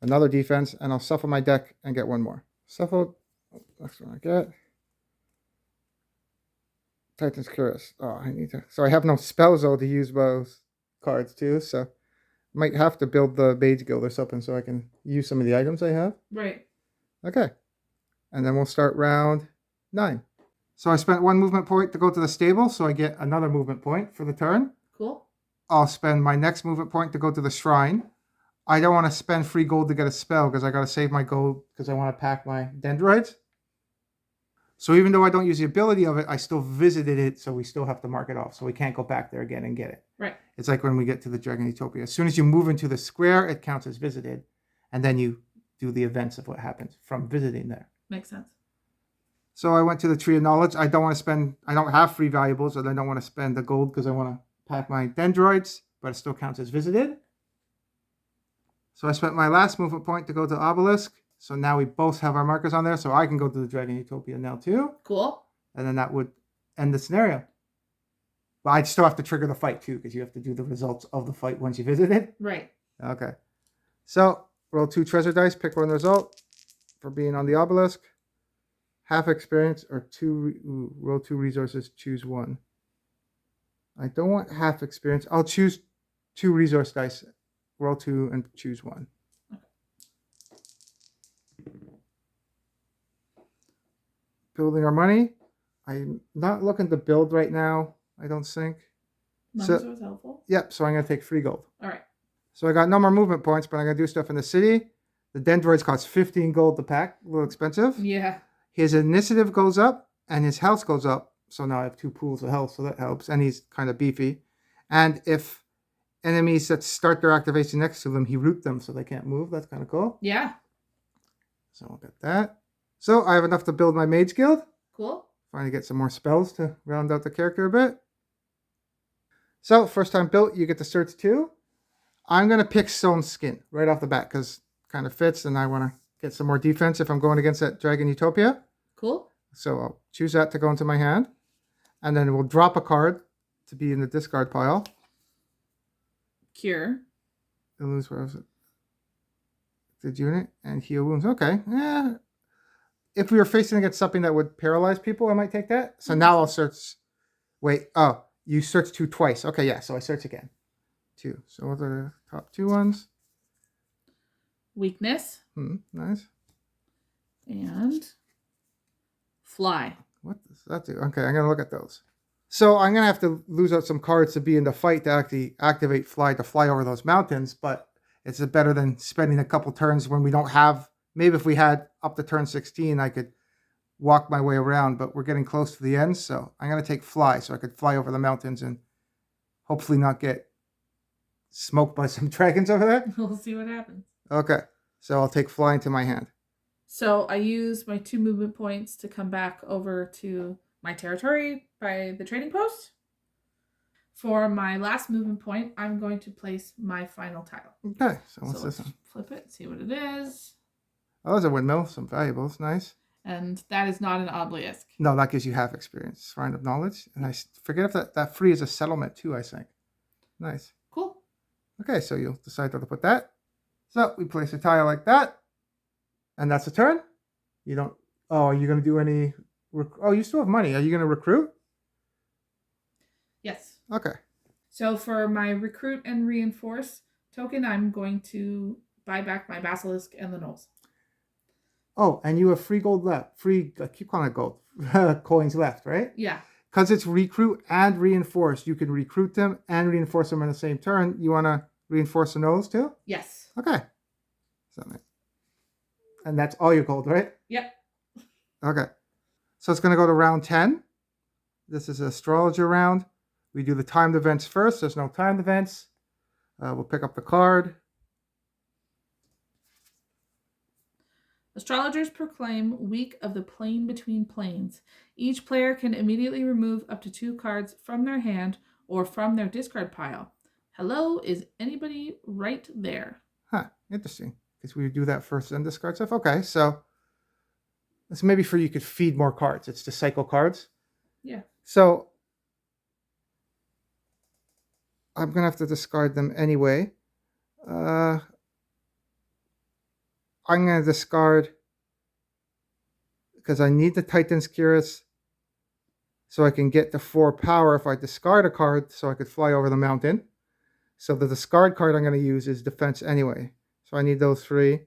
Another defense, and I'll shuffle my deck and get 1 more. Shuffle. That's what I get. Titan's Curious. Oh, I need to. So I have no spells though to use those cards too. So might have to build the Mage Guild or something so I can use some of the items I have. Right. Okay. And then we'll start round 9. So I spent 1 movement point to go to the stable, so I get another movement point for the turn. Cool. I'll spend my next movement point to go to the shrine. I don't want to spend free gold to get a spell because I got to save my gold because I want to pack my dendroids. So even though I don't use the ability of it, I still visited it, so we still have to mark it off. So we can't go back there again and get it. Right. It's like when we get to the Dragon Utopia. As soon as you move into the square, it counts as visited. And then you do the events of what happens from visiting there. Makes sense. So I went to the Tree of Knowledge. I don't have free valuables, and I don't want to spend the gold because I want to pack my dendroids, but it still counts as visited. So I spent my last movement point to go to Obelisk. So now we both have our markers on there, so I can go to the Dragon Utopia now too. Cool. And then that would end the scenario. But I'd still have to trigger the fight too, because you have to do the results of the fight once you visit it. Right. Okay. So roll 2 treasure dice, pick 1 result for being on the obelisk. Half experience or roll 2 resources, choose 1. I don't want half experience. I'll choose 2 resource dice. Roll 2 and choose 1. Building our money. I'm not looking to build right now, I don't think. Numbers was helpful. Yep, so I'm going to take 3 gold. All right. So I got no more movement points, but I'm going to do stuff in the city. The dendroids cost 15 gold to pack. A little expensive. Yeah. His initiative goes up, and his health goes up. So now I have 2 pools of health, so that helps. And he's kind of beefy. And if enemies that start their activation next to them, he root them so they can't move. That's kind of cool. Yeah. So I'll get that. So I have enough to build my Mage Guild. Cool. Trying to get some more spells to round out the character a bit. So first time built, you get to search 2. I'm going to pick Stone Skin right off the bat because it kind of fits, and I want to get some more defense if I'm going against that Dragon Utopia. Cool. So I'll choose that to go into my hand. And then we'll drop a card to be in the discard pile. Cure. Lose, where was it? The unit and heal wounds. Okay. Yeah. If we were facing against something that would paralyze people, I might take that. So now I'll search. Wait. Oh, you searched 2 twice. Okay, yeah. So I search again. 2. So what are the top 2 ones? Weakness. Nice. And fly. What does that do? Okay, I'm going to look at those. So I'm going to have to lose out some cards to be in the fight to actually activate fly to fly over those mountains, but it's better than spending a couple turns when we don't have. Maybe if we had up to turn 16, I could walk my way around, but we're getting close to the end, so I'm going to take fly so I could fly over the mountains and hopefully not get smoked by some dragons over there. We'll see what happens. Okay, so I'll take fly into my hand. So I use my 2 movement points to come back over to my territory by the trading post. For my last movement point, I'm going to place my final tile. Okay, so what's this one? Flip it, see what it is. Oh, there's a windmill, some valuables, nice. And that is not an obelisk. No, that gives you half experience. Shrine of Knowledge. And I forget if that free is a settlement too, I think. Nice. Cool. Okay, so you'll decide where to put that. So we place a tile like that. And that's a turn. You don't... Oh, are you going to do any... Oh, you still have money. Are you going to recruit? Yes. Okay. So for my recruit and reinforce token, I'm going to buy back my basilisk and the gnolls. Oh, and you have free gold left. Free, I keep calling it gold, coins left, right? Yeah. Because it's recruit and reinforce. You can recruit them and reinforce them in the same turn. You want to reinforce the nose too? Yes. Okay. And that's all your gold, right? Yep. Okay. So it's going to go to round 10. This is an astrologer round. We do the timed events first. There's no timed events. We'll pick up the card. Astrologers proclaim Week of the Plane Between Planes. Each player can immediately remove up to 2 cards from their hand or from their discard pile. Hello, is anybody right there? Huh, interesting. Because we would do that first and discard stuff. Okay, so this maybe for you could feed more cards. It's to cycle cards. Yeah. So I'm going to have to discard them anyway. I'm going to discard because I need the Titan's Cuirass so I can get to 4 power if I discard a card so I could fly over the mountain. So the discard card I'm going to use is defense anyway. So I need those 3.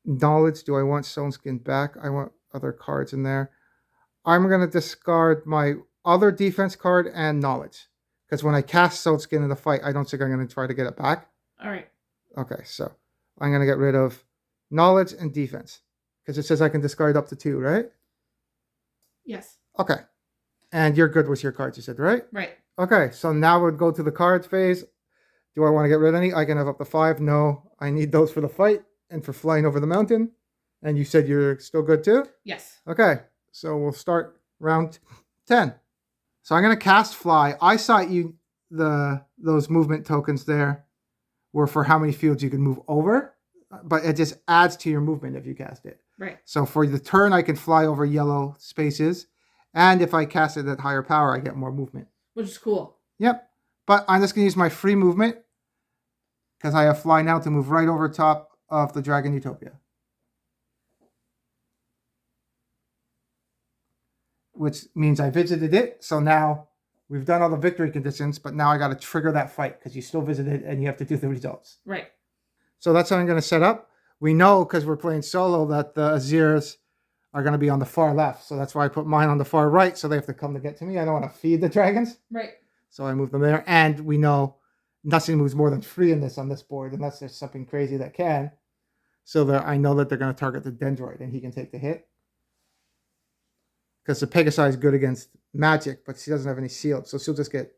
Knowledge, do I want Stone Skin back? I want other cards in there. I'm going to discard my other defense card and knowledge. Because when I cast Stone Skin in the fight, I don't think I'm going to try to get it back. All right. Okay, so I'm going to get rid of knowledge and defense. Because it says I can discard up to 2, right? Yes. Okay. And you're good with your cards, you said, right? Right. Okay, so now we'll go to the cards phase. Do I want to get rid of any? I can have up to 5. No, I need those for the fight and for flying over the mountain. And you said you're still good too? Yes. Okay, so we'll start round 10. So I'm going to cast Fly. I saw those movement tokens there were for how many fields you can move over, but it just adds to your movement if you cast it. Right. So for the turn, I can fly over yellow spaces. And if I cast it at higher power, I get more movement. Which is cool. Yep. But I'm just going to use my free movement because I have Fly now to move right over top of the Dragon Utopia. Which means I visited it. So now we've done all the victory conditions, but now I got to trigger that fight because you still visited and you have to do the results. Right. So that's how I'm going to set up. We know because we're playing solo that the Azures are going to be on the far left. So that's why I put mine on the far right. So they have to come to get to me. I don't want to feed the dragons. Right. So I move them there. And we know nothing moves more than 3 in this on this board unless there's something crazy that can. So that I know that they're going to target the Dendroid and he can take the hit. Because the Pegasi is good against magic, but she doesn't have any shield. So she'll just get...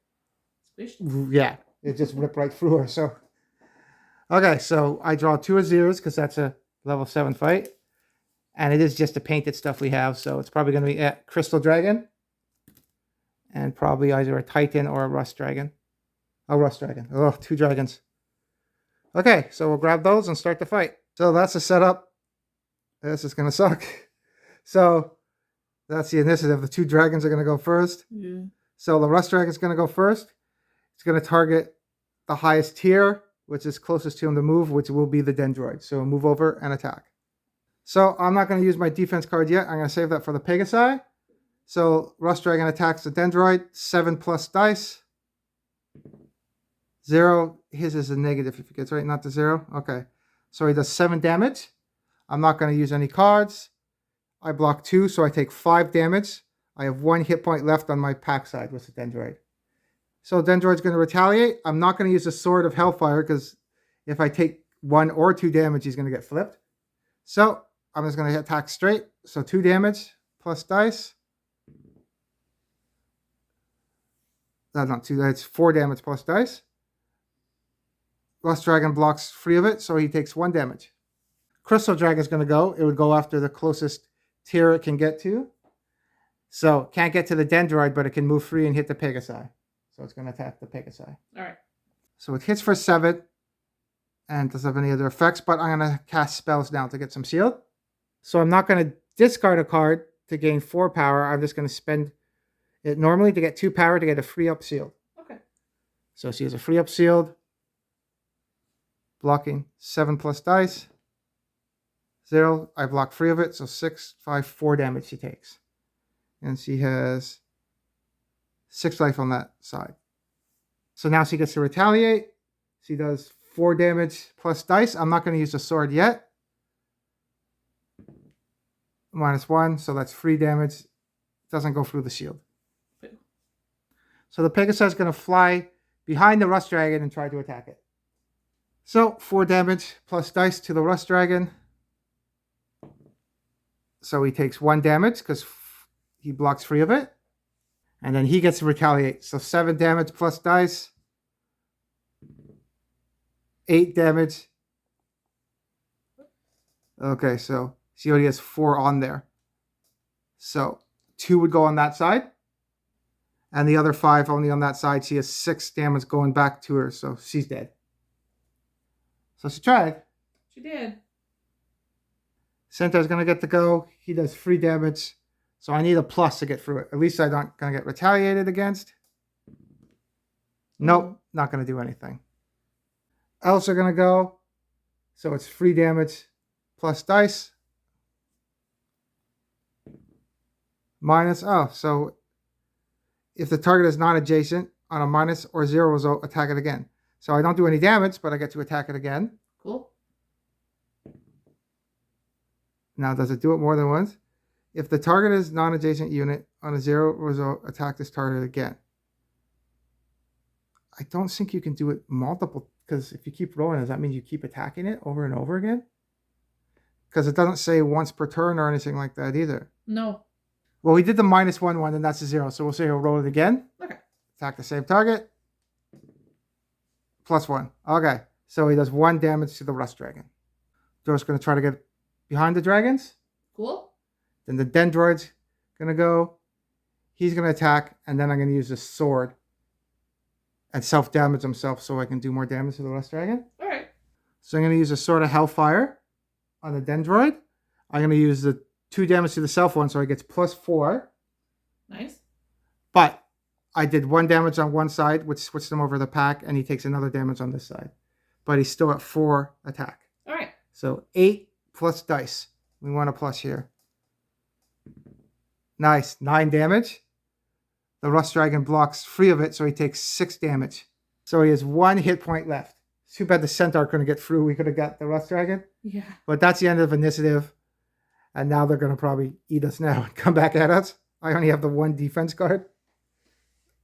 Squished. Yeah, it just rip right through her. So, okay, so I draw 2 Azures because that's a level 7 fight. And it is just the painted stuff we have. So it's probably going to be a Crystal Dragon. And probably either a Titan or a Rust Dragon. Oh, Rust Dragon. Oh, 2 dragons. Okay, so we'll grab those and start the fight. So that's the setup. This is going to suck. So that's the initiative. The 2 dragons are going to go first. Yeah. So the Rust Dragon is going to go first. It's going to target the highest tier, which is closest to him to move, which will be the Dendroid. So move over and attack. So I'm not going to use my defense card yet. I'm going to save that for the Pegasi. So Rust Dragon attacks the Dendroid. 7 plus dice. 0. His is a negative if he gets right, not the 0. Okay. So he does 7 damage. I'm not going to use any cards. I block 2, so I take 5 damage. I have 1 hit point left on my pack side with the Dendroid. So Dendroid's going to retaliate. I'm not going to use the Sword of Hellfire because if I take 1 or 2 damage, he's going to get flipped. So I'm just going to attack straight. So 2 damage plus dice. That's not 2, that's 4 damage plus dice. Rust Dragon blocks free of it, so he takes 1 damage. Crystal Dragon is going to go. It would go after the closest tier it can get to. So can't get to the Dendroid, but it can move free and hit the Pegasi. So it's going to attack the Pegasi. All right. So it hits for 7 and doesn't have any other effects, but I'm going to cast spells now to get some shield. So I'm not going to discard a card to gain 4 power. I'm just going to spend it normally to get 2 power to get a free up shield. Okay. So she has a free up shield. Blocking 7 plus dice. 0. I block free of it. So 6, 5, 4 damage she takes. And she has 6 life on that side. So now she gets to retaliate. She does 4 damage plus dice. I'm not going to use the sword yet. -1, so that's 3 damage. Doesn't go through the shield. So the Pegasus is going to fly behind the Rust Dragon and try to attack it. So 4 damage plus dice to the Rust Dragon. So he takes 1 damage because he blocks 3 of it. And then he gets to retaliate. So 7 damage plus dice. 8 damage. Okay, so she already has 4 on there. So 2 would go on that side. And the other 5 only on that side. She has 6 damage going back to her. So she's dead. So she tried. She did. Centaur's going to get to go. He does 3 damage. So I need a plus to get through it. At least I'm not going to get retaliated against. Nope, not going to do anything. Elves are going to go. So it's 3 damage plus dice. So if the target is not adjacent on a minus or 0 result, attack it again. So I don't do any damage, but I get to attack it again. Cool. Now, does it do it more than once? If the target is non-adjacent unit on a 0 result, attack this target again. I don't think you can do it multiple, because if you keep rolling, does that mean you keep attacking it over and over again? Because it doesn't say once per turn or anything like that either. No. Well, we did the -1, and that's a 0. So we'll say he'll roll it again. Okay. Attack the same target. +1. Okay. So he does 1 damage to the Rust Dragon. Joe's going to try to get behind the dragons. Cool. Then the Dendroid's going to go. He's going to attack, and then I'm going to use the sword and self-damage himself so I can do more damage to the Rust Dragon. All right. So I'm going to use a Sword of Hellfire on the Dendroid. I'm going to use the 2 damage to the self one, so he gets +4. Nice. But I did 1 damage on one side, which switched him over the pack, and he takes another damage on this side. But he's still at 4 attack. All right. So 8 plus dice. We want a plus here. Nice. 9 damage. The Rust Dragon blocks 3 of it, so he takes 6 damage. So he has 1 hit point left. Too bad the Centaur couldn't get through. We could have got the Rust Dragon. Yeah. But that's the end of initiative. And now they're going to probably eat us now and come back at us. I only have the 1 defense card.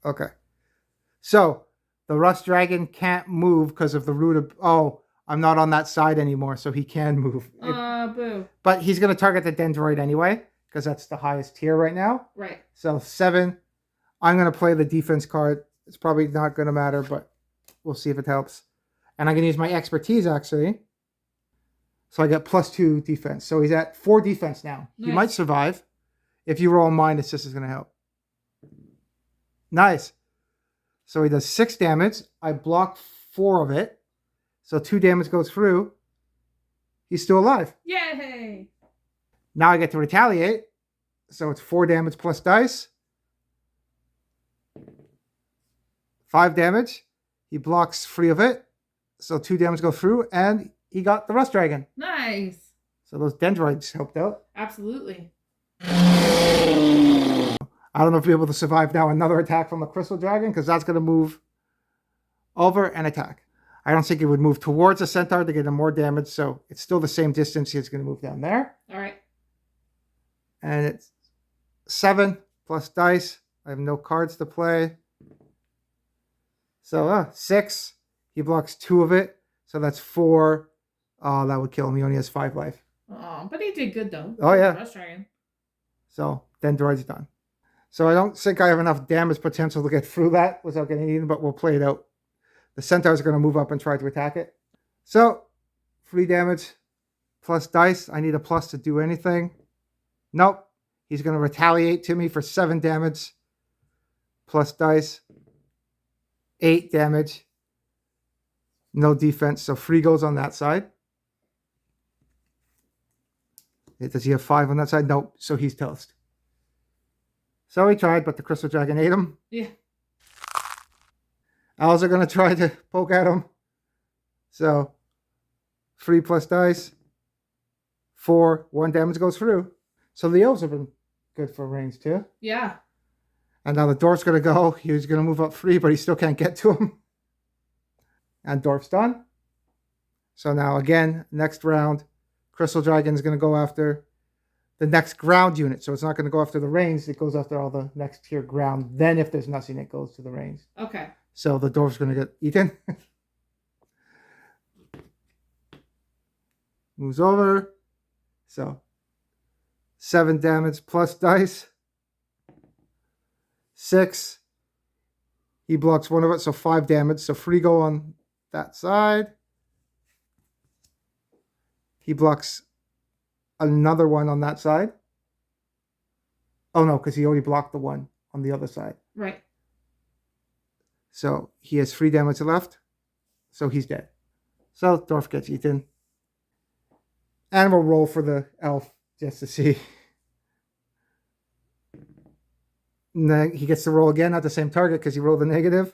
Okay. So the Rust Dragon can't move because of the root of... Oh, I'm not on that side anymore, so he can move. Boo. But he's going to target the Dendroid anyway, because that's the highest tier right now. Right. So 7. I'm going to play the defense card. It's probably not going to matter, but we'll see if it helps. And I'm going to use my expertise, actually. So I get +2 defense. So he's at 4 defense now. Nice. He might survive. If you roll minus, this is going to help. Nice. So he does 6 damage. I block 4 of it. So 2 damage goes through. He's still alive. Yay! Now I get to retaliate. So it's 4 damage plus dice. 5 damage. He blocks 3 of it. So 2 damage go through. And he got the Rust Dragon. Nice. So those Dendroids helped out. Absolutely. I don't know if we'll be able to survive now another attack from the Crystal Dragon, because that's going to move over and attack. I don't think it would move towards the Centaur to get him more damage, so it's still the same distance. It's going to move down there. All right. And it's 7 plus dice. I have no cards to play. So 6. He blocks 2 of it. So that's 4. Oh, that would kill him. He only has 5 life. Oh, but he did good, though. Oh, yeah. Rust Dragon. So Dendroid's done. So I don't think I have enough damage potential to get through that without getting eaten, but we'll play it out. The Centaurs are going to move up and try to attack it. So 3 damage plus dice. I need a plus to do anything. Nope. He's going to retaliate to me for 7 damage plus dice. 8 damage. No defense. So 3 goes on that side. Does he have 5 on that side? Nope. So he's toast. So he tried, but the Crystal Dragon ate him. Yeah. Owls are going to try to poke at him. So 3 plus dice. 4. 1 damage goes through. So the elves have been good for range too. Yeah. And now the dwarf's going to go. He's going to move up 3, but he still can't get to him. And dwarf's done. So now again, next round, Crystal Dragon is going to go after the next ground unit. So it's not going to go after the range. It goes after all the next tier ground. Then if there's nothing, it goes to the range. Okay. So the dwarf's going to get eaten. Moves over. So 7 damage plus dice. 6. He blocks one of it, so 5 damage. So free go on that side. He blocks another one on that side. Oh no, because he already blocked the one on the other side. Right. So he has 3 damage left. So he's dead. So dwarf gets eaten. And we'll roll for the elf just to see. And then he gets to roll again at the same target because he rolled a negative.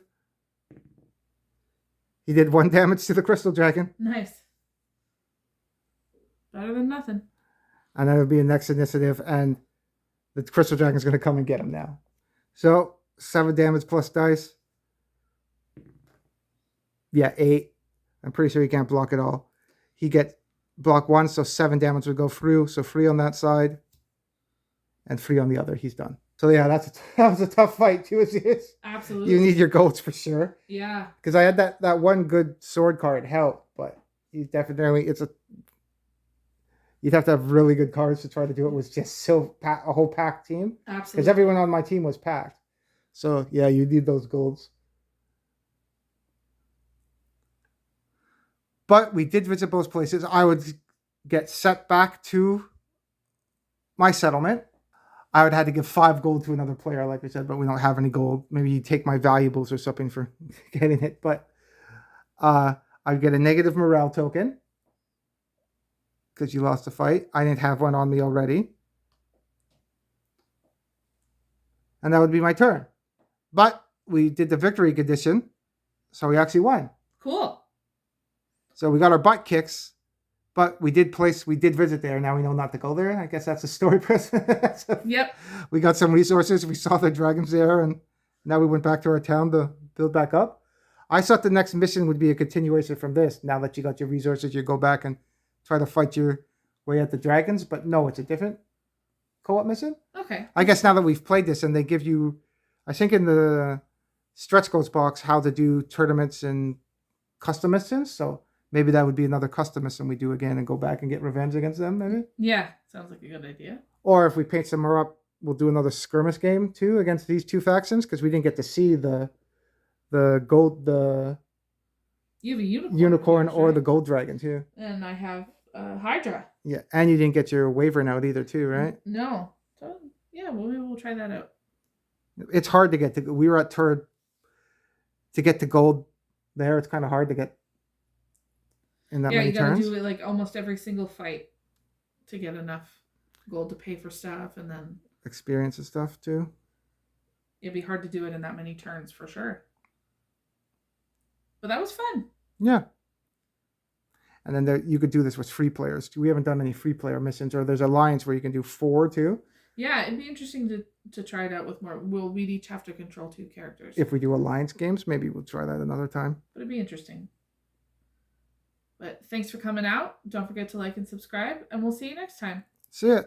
He did 1 damage to the crystal dragon. Nice. Better than nothing. And that would be a next initiative. And the crystal dragon is going to come and get him now. So 7 damage plus dice. Yeah, 8. I'm pretty sure he can't block it all. He gets block 1, so 7 damage would go through. So 3 on that side. And 3 on the other. He's done. So yeah, that was a tough fight too. Absolutely. You need your golds for sure. Yeah. Because I had that one good sword card help, but you definitely you'd have to have really good cards to try to do it. It was just so a whole packed team. Absolutely. Because everyone on my team was packed. So yeah, you need those golds. But we did visit both places. I would get set back to my settlement. I would have to give 5 gold to another player, like I said, but we don't have any gold. Maybe you take my valuables or something for getting it. But I'd get a negative morale token because you lost the fight. I didn't have one on me already. And that would be my turn. But we did the victory condition, so we actually won. Cool. So we got our butt kicks. But we did visit there. Now we know not to go there. I guess that's a story, Chris. So yep. We got some resources. We saw the dragons there, and now we went back to our town to build back up. I thought the next mission would be a continuation from this. Now that you got your resources, you go back and try to fight your way at the dragons. But no, it's a different co-op mission. Okay. I guess now that we've played this, and they give you, I think in the stretch goals box, how to do tournaments and custom missions. So maybe that would be another custom mission we do again and go back and get revenge against them, maybe? Yeah, sounds like a good idea. Or if we paint some more up, we'll do another skirmish game, too, against these 2 factions, because we didn't get to see the gold, you have a unicorn or right? The gold dragon, too. And I have Hydra. Yeah, and you didn't get your Wyvern out either, too, right? No. So, yeah, maybe we'll try that out. It's hard to get to, we were at third, to get to gold there, it's kind of hard to get in that many turns. Yeah, you gotta do it like almost every single fight to get enough gold to pay for stuff, and then experience and stuff too. It'd be hard to do it in that many turns for sure. But that was fun. Yeah. And then you could do this with free players. We haven't done any free player missions, or there's Alliance where you can do 4 too. Yeah, it'd be interesting to try it out with more. We'd each have to control 2 characters. If we do Alliance games, maybe we'll try that another time. But it'd be interesting. But thanks for coming out. Don't forget to like and subscribe, and we'll see you next time. See ya.